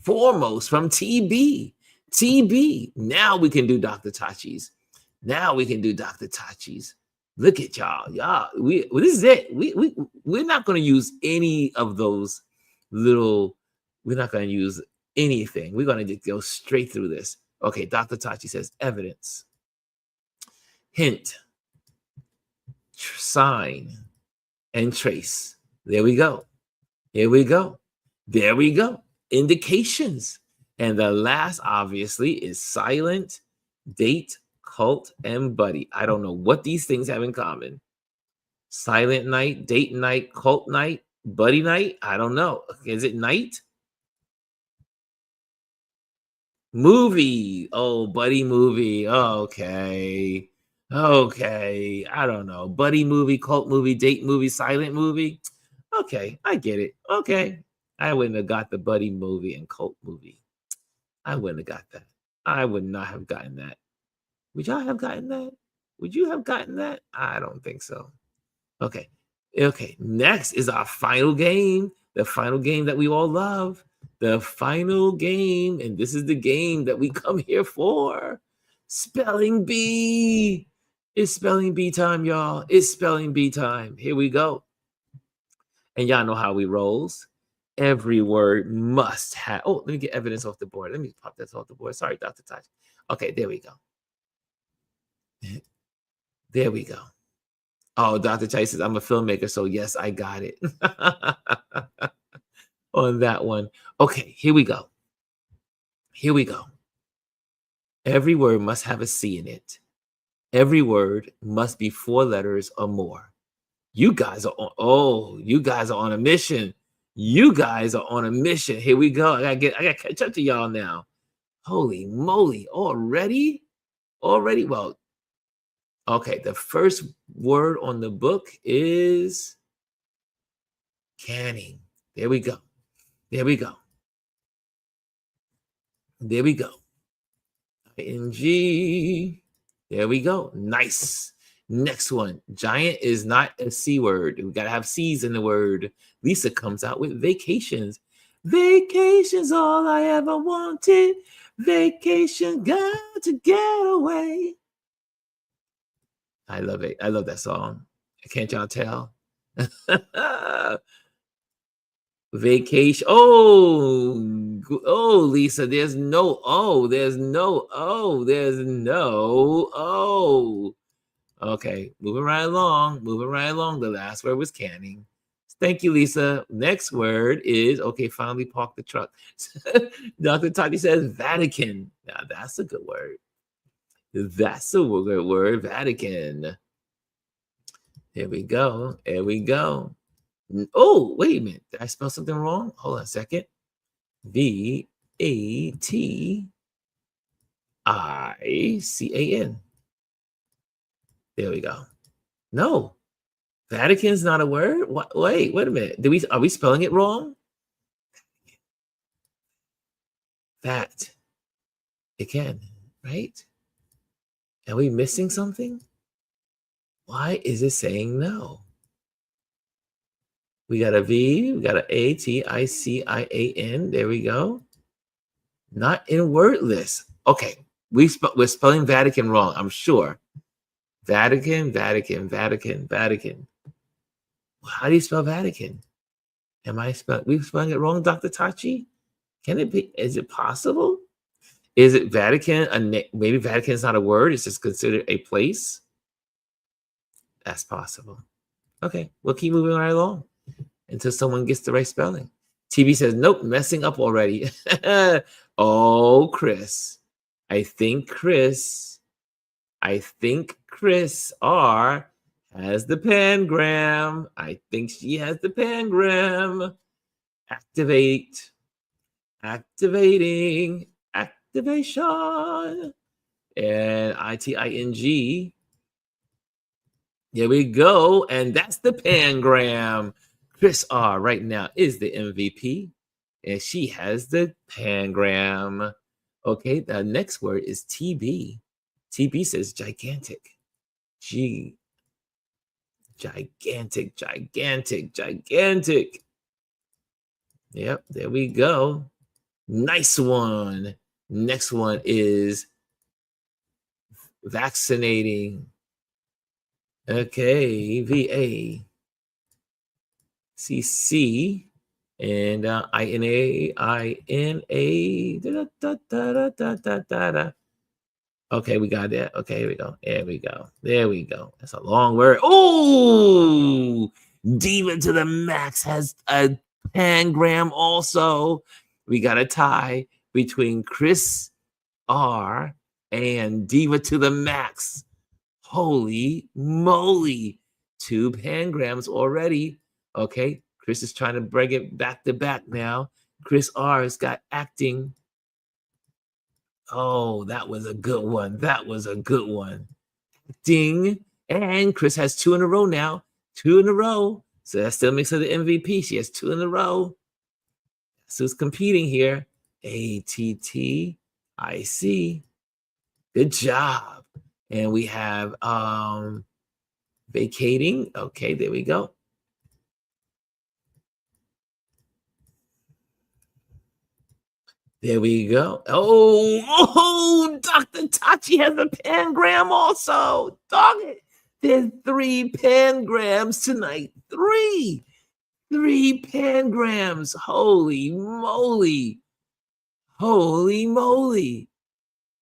Foremost from TB. TB. Now we can do Dr. Tachi's. Now we can do Dr. Tachi's. Look at y'all. Y'all, this is it. We're not going to use any of those little, we're not going to use anything. We're going to just go straight through this. Okay, Dr. Tachi says evidence, hint, sign, and trace. There we go. Here we go. There we go. Indications. And the last, obviously, is silent, date, cult, and buddy. I don't know what these things have in common. Silent night, date night, cult night, buddy night. I don't know. Is it night? Movie. Oh, buddy movie. Okay. Okay. I don't know. Buddy movie, cult movie, date movie, silent movie. Okay, I get it. Okay. I wouldn't have got the buddy movie and cult movie. I wouldn't have got that. I would not have gotten that. Would y'all have gotten that? Would you have gotten that? I don't think so. Okay. Okay. Next is our final game, the final game that we all love. The final game. And this is the game that we come here for. Spelling bee. It's spelling bee time, y'all. It's spelling bee time. Here we go. And y'all know how we rolls. Every word must have. Oh, let me get evidence off the board. Let me pop this off the board. Sorry, Dr. Taj. Okay, there we go. There we go. Oh, Dr. Chai says, I'm a filmmaker, so yes, I got it. On that one. Okay, here we go. Here we go. Every word must have a C in it. Every word must be 4 letters or more. You guys are on, you guys are on a mission. You guys are on a mission. Here we go. I gotta catch up to y'all now. Holy moly, already? Already? Well, okay, the first word on the book is canning. There we go. There we go. There we go. ING. There we go. Nice. Next one. Giant is not a C word. We got to have C's in the word. Lisa comes out with vacations. Vacation's all I ever wanted. Vacation, got to get away. I love it. I love that song. Can't y'all tell? Vacation. Oh, Lisa, there's no oh, there's no oh, there's no oh. Okay, moving right along, moving right along. The last word was canning. Thank you, Lisa. Next word is, okay, finally park the truck. Dr. Tati says Vatican. Now, that's a good word. That's a good word, Vatican. Here we go. Here we go. Oh, wait a minute. Did I spell something wrong? Hold on a second. Vatican. There we go. No, Vatican's not a word. What? Wait a minute. Are we spelling it wrong? That. It can, right? Are we missing something? Why is it saying no? We got a V, we got an Atican. There we go. Not in word list. Okay, we're spelling Vatican wrong, I'm sure. Vatican. How do you spell Vatican? We're spelling it wrong, Dr. Tachi? Can it be? Is it possible? Is it Vatican? Maybe Vatican is not a word. It's just considered a place. That's possible. Okay, we'll keep moving right along until someone gets the right spelling. TV says, nope, messing up already. Oh, Chris. I think Chris R has the pangram. I think she has the pangram. Activate. Activating. Activation. And ITING. There we go. And that's the pangram. Chris R right now is the MVP. And she has the pangram. Okay, the next word is TB. TB says gigantic. Gigantic. Yep, there we go. Nice one. Next one is vaccinating. Okay, VA. CC. And INA. Okay, we got that. Okay, here we go. There we go. That's a long word. Oh, Diva to the Max has a pangram also. We got a tie between Chris R and Diva to the Max. Holy moly. 2 pangrams already. Okay, Chris is trying to bring it back to back now. Chris R has got acting. Oh, that was a good one. That was a good one. Ding. And Chris has 2 in a row now. 2 in a row. So that still makes her the MVP. She has 2 in a row. So who's competing here? ATTIC. Good job. And we have vacating. Okay, there we go. There we go. Oh, Dr. Tachi has a pangram also. Dog it. There's 3 pangrams tonight. 3 pangrams. Holy moly. Holy moly.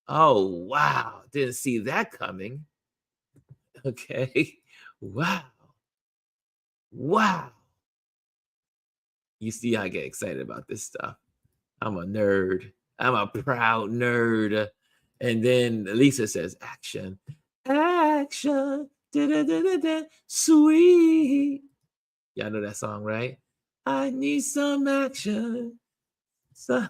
Oh, wow. Didn't see that coming. Okay. Wow. Wow. You see, I get excited about this stuff. I'm a nerd. I'm a proud nerd. And then Lisa says, action. Action. Da-da-da-da-da. Sweet. Y'all know that song, right? I need some action. So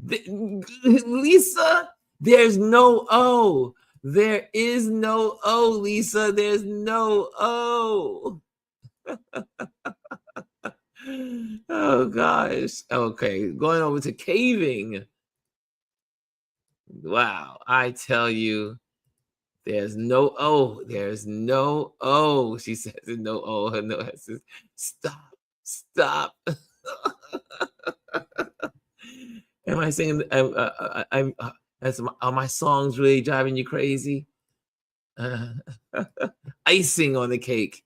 Lisa, there's no O. There is no O, Lisa. There's no O. Oh gosh. Okay, going over to caving. Wow, I tell you, there's no O. There's no O. She says no O. No S. Stop. Stop. Am I singing? Are my songs really driving you crazy? Icing on the cake.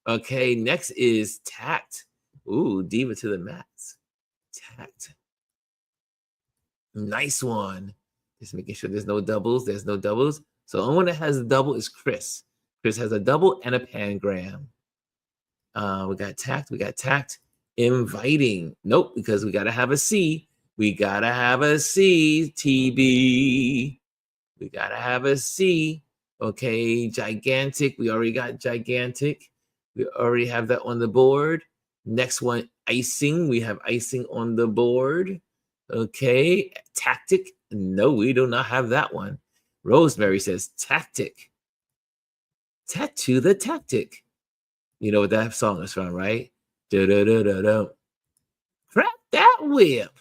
Okay, next is tact. Ooh, diva to the max. Tact. Nice one. Just making sure there's no doubles. There's no doubles. So the only one that has a double is Chris. Chris has a double and a pangram. We got tact. We got tact. Inviting. Nope, because we got to have a C. We got to have a C, TB. We got to have a C. Okay, gigantic. We already got gigantic. We already have that on the board. Next one, icing. We have icing on the board. Okay, tactic. No, we do not have that one. Rosemary says tactic. Tattoo the tactic. You know what that song is from, right? Da-da-da-da-da. Crack that whip.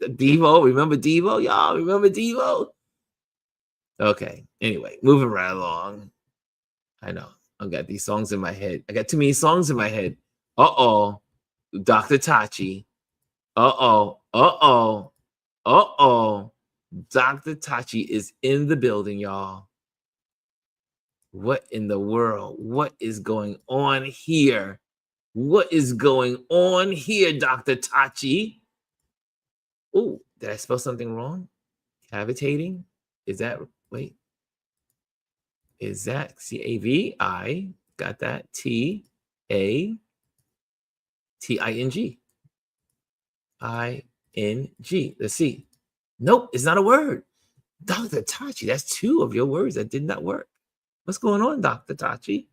Devo, remember Devo? Y'all remember Devo? Okay, anyway, moving right along. I know, I've got these songs in my head. I got too many songs in my head. Uh-oh, Dr. Tachi. Uh-oh, uh-oh, uh-oh. Dr. Tachi is in the building, y'all. What in the world? What is going on here? What is going on here, Dr. Tachi? Oh, did I spell something wrong? Cavitating? Is that, wait. Is that C-A-V-I? Got that. T-A-T-I-N-G. I-N-G. Let's see. Nope, it's not a word. Dr. Tachi, that's 2 of your words that did not work. What's going on, Dr. Tachi?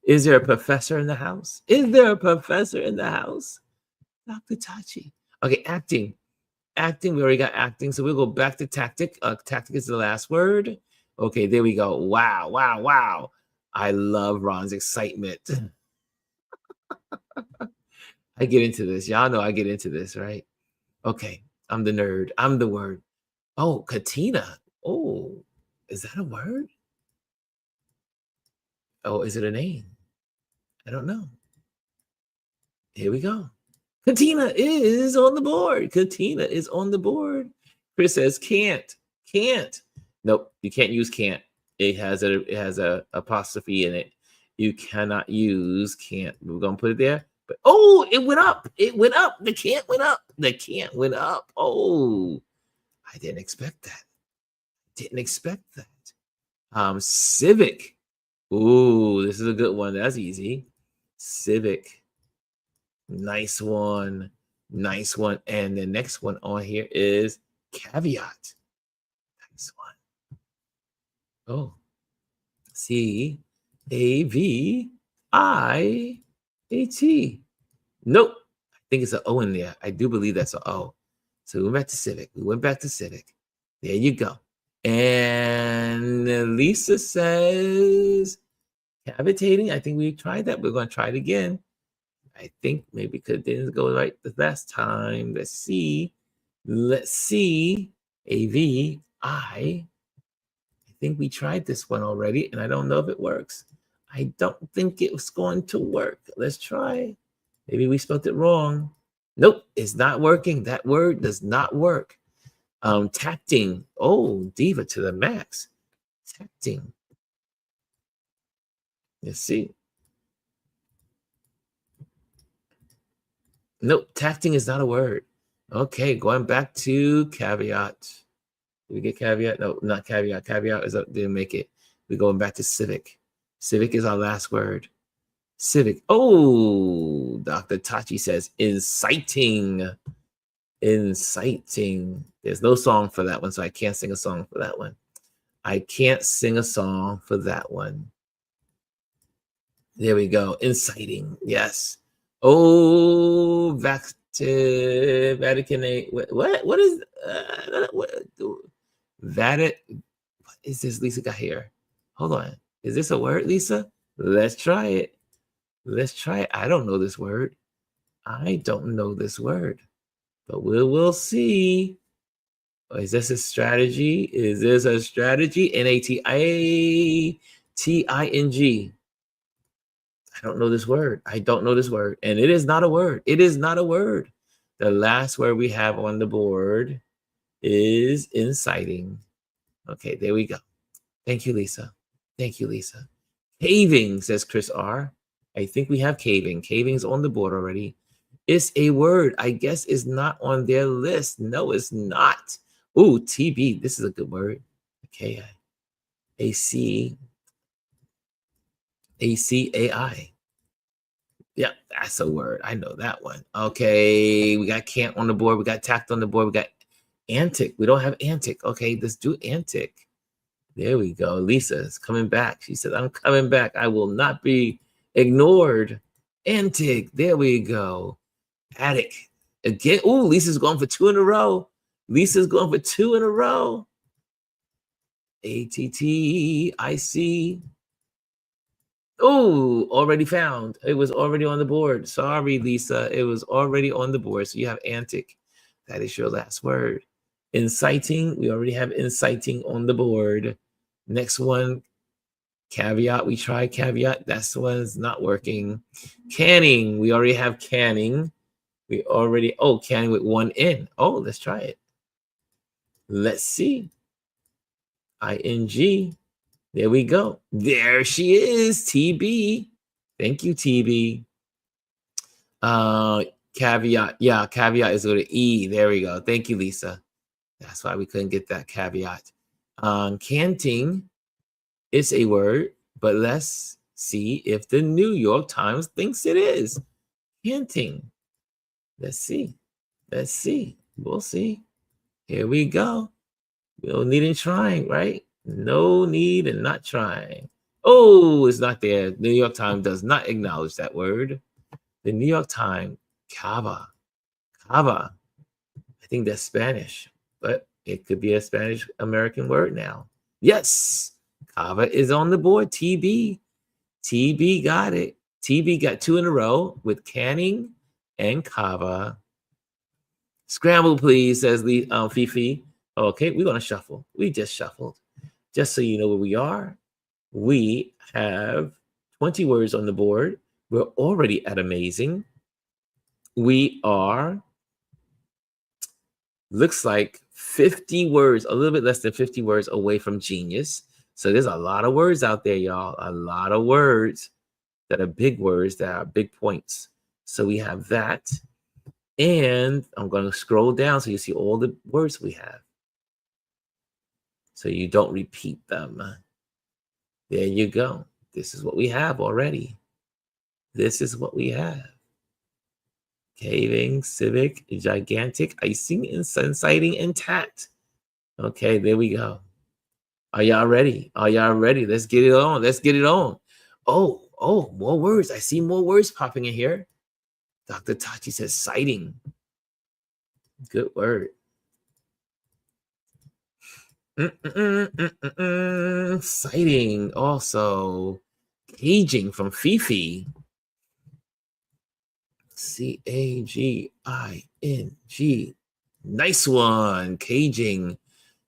Is there a professor in the house? Is there a professor in the house? Dr. Tachi. Okay, acting. Acting, we already got acting, so we'll go back to tactic. Tactic is the last word. Okay, there we go. Wow, wow, wow. I love Ron's excitement. I get into this. Y'all know I get into this, right? Okay, I'm the nerd. I'm the word. Oh, Katina. Oh, is that a word? Oh, is it a name? I don't know. Here we go. Katina is on the board. Katina is on the board. Chris says can't. Can't. Nope, you can't use can't. It has a apostrophe in it. You cannot use can't. We're gonna put it there. But oh, it went up. It went up. The can't went up. The can't went up. Oh, I didn't expect that. Didn't expect that. Civic. Ooh, this is a good one. That's easy. Civic. Nice one. Nice one. And the next one on here is caveat. Nice one. Oh. C-A-V-I-A-T. Nope. I think it's an O in there. I do believe that's an O. So we went back to civic. We went back to civic. There you go. And Lisa says cavitating. I think we tried that. We're going to try it again. I think maybe because it didn't go right the last time. Let's see. Let's see. AVI. I think we tried this one already, and I don't know if it works. I don't think it was going to work. Let's try. Maybe we spelled it wrong. Nope, it's not working. That word does not work. Tacting. Oh, diva to the max. Tacting. Let's see. Nope, tacting is not a word. Okay, going back to caveat. Did we get caveat? No, not caveat. Caveat is up, didn't make it. We're going back to civic. Civic is our last word. Civic. Oh, Dr. Tachi says inciting. Inciting. There's no song for that one, so I can't sing a song for that one. I can't sing a song for that one. There we go. Inciting. Yes. Oh, Vaticanate. What is What is this Lisa got here? Hold on. Is this a word, Lisa? Let's try it. Let's try it. I don't know this word. I don't know this word. But we'll see. Is this a strategy? Is this a strategy? Nating. I don't know this word. I don't know this word. And it is not a word. It is not a word. The last word we have on the board is inciting. Okay, there we go. Thank you, Lisa. Thank you, Lisa. Caving, says Chris R. I think we have caving. Caving's on the board already. It's a word. I guess it's not on their list. No, it's not. Ooh, TB. This is a good word. Okay. ACAI. Yeah, that's a word. I know that one. Okay, we got can't on the board. We got tact on the board. We got antic. We don't have antic. Okay, let's do antic. There we go. Lisa is coming back. She said, I'm coming back. I will not be ignored. Antic. There we go. Attic. Again. Ooh, Lisa's going for 2 in a row. Lisa's going for 2 in a row. ATTIC. Oh, already found. It was already on the board. Sorry, Lisa. It was already on the board. So you have antic. That is your last word. Inciting. We already have inciting on the board. Next one, caveat. We tried caveat. That's the one's not working. Canning. We already have canning. We already, canning with 1 N. Oh, let's try it. Let's see. ING. There we go. There she is, TB. Thank you, TB. Caveat. Yeah, caveat is with an E. There we go. Thank you, Lisa. That's why we couldn't get that caveat. Canting is a word, but let's see if the New York Times thinks it is. Canting. Let's see. Let's see. We'll see. Here we go. No need in trying, right? No need in not trying. Oh, it's not there. The New York Times does not acknowledge that word. The New York Times, cava. Cava. I think that's Spanish, but it could be a Spanish American word now. Yes, cava is on the board. TB. TB got it. TB got 2 in a row with canning and cava. Scramble, please, says Fifi. Okay, we're going to shuffle. We just shuffled. Just so you know where we are, we have 20 words on the board. We're already at amazing. We are, looks like 50 words, a little bit less than 50 words away from genius. So there's a lot of words out there, y'all. A lot of words that are big words, that are big points. So we have that. And I'm going to scroll down so you see all the words we have, so you don't repeat them. There you go. This is what we have already. This is what we have. Caving, civic, gigantic, icing, inciting, and tact. Okay, there we go. Are y'all ready? Are y'all ready? Let's get it on. Let's get it on. Oh, more words. I see more words popping in here. Dr. Tachi says citing. Good word. Exciting. Also, caging from Fifi. Caging. Nice one. Caging.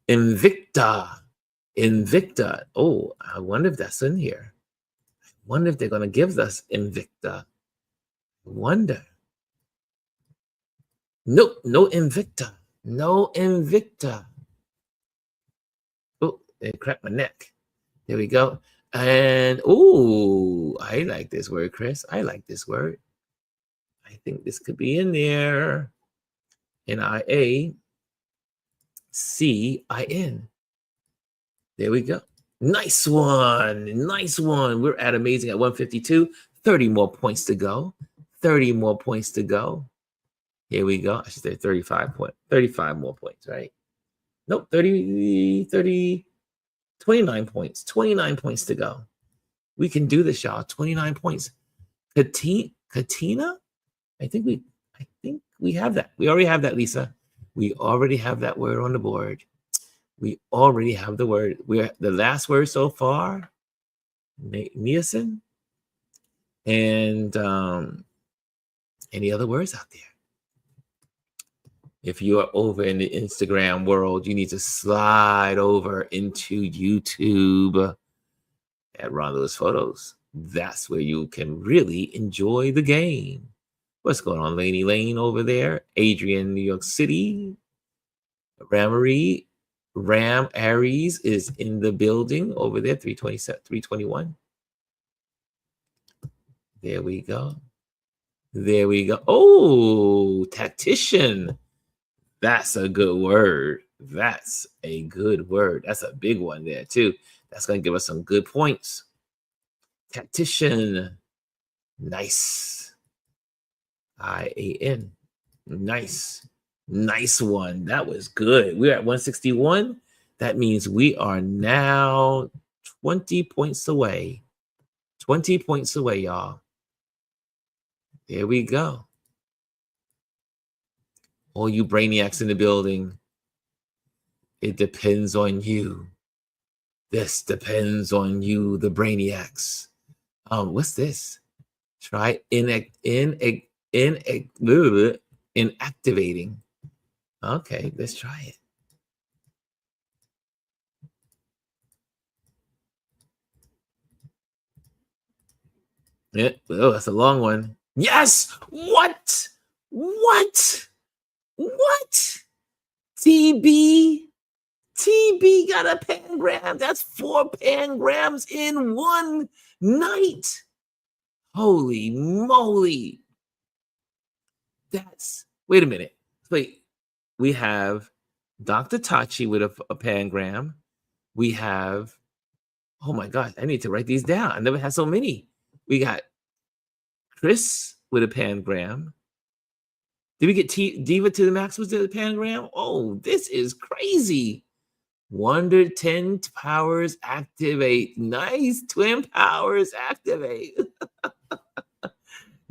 Invicta. Oh, I wonder if that's in here. I wonder if they're going to give us Invicta. I wonder. Nope, no Invicta. No Invicta. Oh, it cracked my neck. There we go. And, oh, I like this word, Chris. I like this word. I think this could be in there. NIACIN. There we go. Nice one. Nice one. We're at amazing at 152. 30 more points to go. 30 more points to go. Here we go. I should say 35 more points, right? Nope, 29 points. 29 points to go. We can do this, y'all. 29 points. Katina? I think we have that. We already have that, Lisa. We already have that word on the board. We already have the word. We're the last word so far. Niacin. And any other words out there? If you are over in the Instagram world, you need to slide over into YouTube at Ron Lewis Photos. That's where you can really enjoy the game. What's going on, Laney Lane over there? Adrian, New York City. Ram Aries is in the building over there, 321. There we go. There we go. Oh, tactician. That's a good word. That's a good word. That's a big one there, too. That's going to give us some good points. Tactician. Nice. IAN. Nice. Nice one. That was good. We're at 161. That means we are now 20 points away. 20 points away, y'all. There we go. All you brainiacs in the building, it depends on you. This depends on you, the brainiacs. What's this? Try inactivating. Okay, let's try it. Yeah, oh, that's a long one. Yes! What? TB got a pangram. That's 4 pangrams in one night. Holy moly. Wait a minute. Wait. We have Dr. Tachi with a pangram. We have, oh my gosh, I need to write these down. I never had so many. We got Chris with a pangram. Did we get Diva to the Max with the pangram? Oh, this is crazy. Wonder 10 powers activate. Nice. Twin powers activate.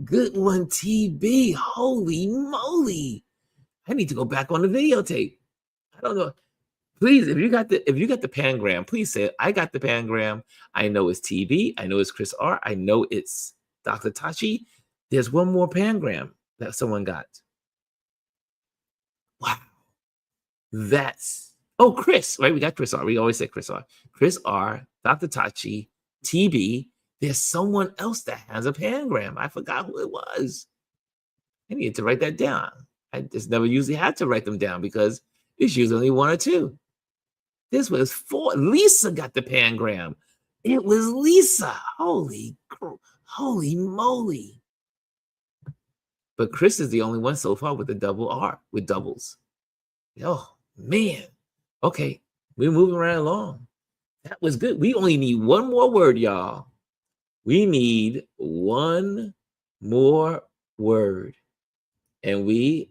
Good one, TB. Holy moly. I need to go back on the videotape. I don't know. Please, if you got the pangram, please say it. I got the pangram. I know it's TB. I know it's Chris R. I know it's Dr. Tachi. There's one more pangram that someone got. Wow. Chris, right? We got Chris R. We always say Chris R. Chris R, Dr. Tachi, TB. There's someone else that has a pangram. I forgot who it was. I need to write that down. I just never usually had to write them down because it's usually only 1 or 2. This was 4. Lisa got the pangram. It was Lisa. Holy moly. But Chris is the only one so far with the double R, with doubles. Oh, man. Okay, we're moving right along. That was good. We only need one more word, y'all. We need one more word. And we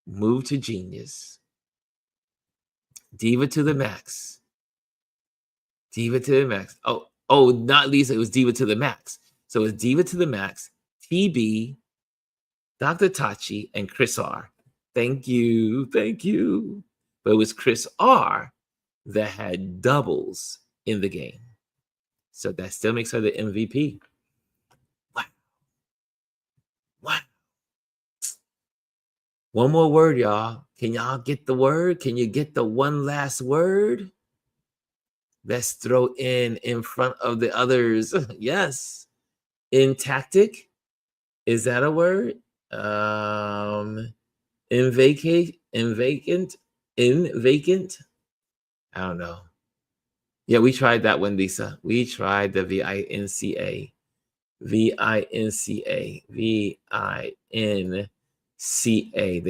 move to genius. Diva to the max. Diva to the max. Oh, not Lisa. It was Diva to the max. So it's Diva to the max, TB, Dr. Tachi, and Chris R. Thank you. Thank you. But it was Chris R that had doubles in the game. So that still makes her the MVP. Wow. Wow. One more word, y'all. Can y'all get the word? Can you get the one last word? Let's throw in front of the others. Yes. In tactic. Is that a word? In vacant. I don't know. Yeah, we tried that one, Lisa. We tried the VINCA. They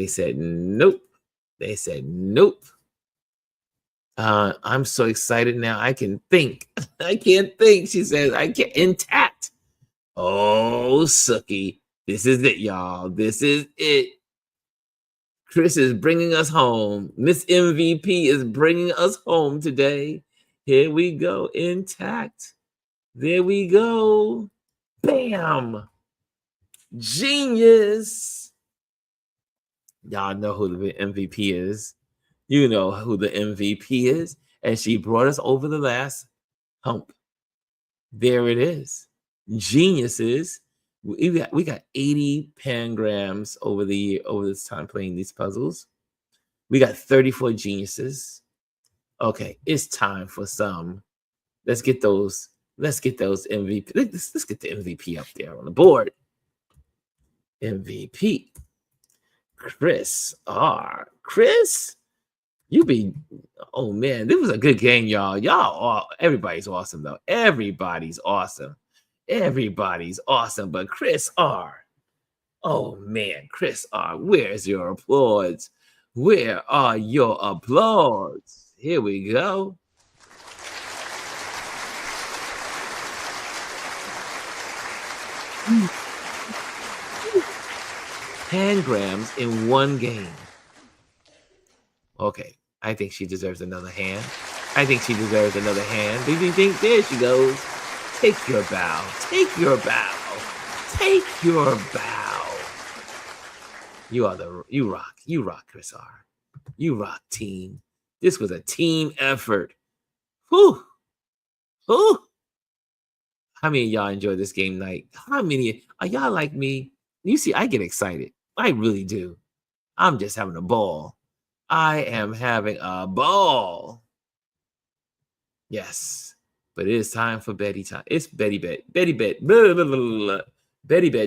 said nope. They said nope. I'm so excited now. I can think. I can't think. She says, I can't. Intact. Oh, Suki. This is it, y'all. This is it. Chris is bringing us home. Miss MVP is bringing us home today. Here we go. Intact. There we go. Bam. Genius. Y'all know who the MVP is. You know who the MVP is. And she brought us over the last hump. There it is. Geniuses. We got 80 pangrams over this time playing these puzzles. We got 34 geniuses. Okay, it's time for some. Let's get those MVP. Let's get the MVP up there on the board. MVP. Chris R. Chris, oh man, this was a good game, y'all. Everybody's awesome though. Everybody's awesome. But Chris R. Oh man, Chris R. Where's your applause? Where are your applause? Here we go. Pangrams in one game. Okay, I think she deserves another hand. Ding, ding. There she goes. Take your bow. You rock, Chris R. You rock, team. This was a team effort. Whew. How many of y'all enjoy this game night? How many are y'all like me? You see, I get excited. I really do. I'm just having a ball. I am having a ball. Yes. But it is time for Betty time. It's Betty bed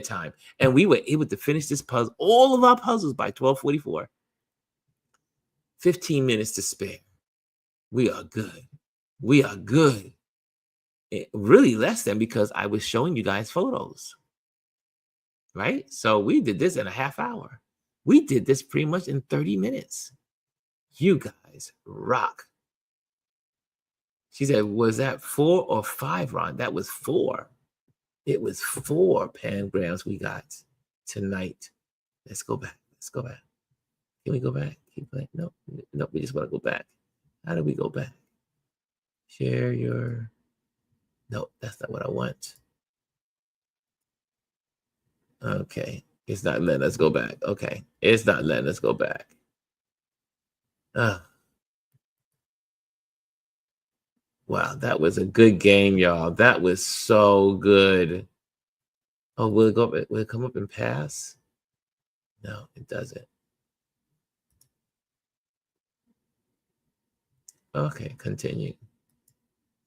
time. And we were able to finish this puzzle, all of our puzzles by 12:44. 15 minutes to spare. We are good. Really less than, because I was showing you guys photos. Right? So we did this in a half hour. We did this pretty much in 30 minutes. You guys rock. She said, was that 4 or 5, Ron? That was 4. It was 4 pangrams we got tonight. Let's go back. Can we go back? Keep playing. No, we just want to go back. How do we go back? Share your... No, that's not what I want. Okay. It's not letting us go back. Okay. It's not letting us go back. Wow, that was a good game, y'all. That was so good. Oh, will it come up and pass? No, it doesn't. Okay, continue.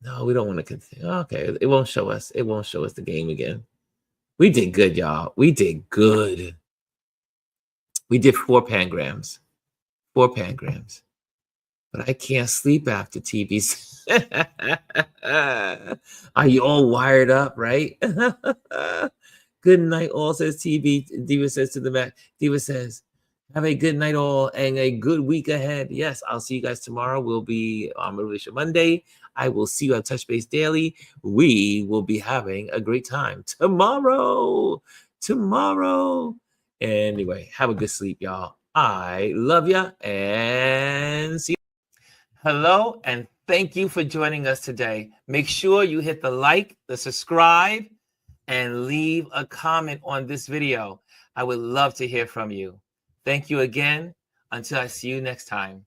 No, we don't want to continue. Okay, it won't show us. It won't show us the game again. We did good, y'all. We did good. We did 4 pangrams. 4 pangrams. But I can't sleep after TVs. Are you all wired up, right? Good night, all, says TV. Diva says to the back. Diva says, have a good night, all, and a good week ahead. Yes, I'll see you guys tomorrow. We'll be on Motivation Monday. I will see you at Touch Base Daily. We will be having a great time tomorrow. Anyway, have a good sleep, y'all. I love ya, and see you. Hello, and thank you for joining us today. Make sure you hit the like, the subscribe, and leave a comment on this video. I would love to hear from you. Thank you again. Until I see you next time,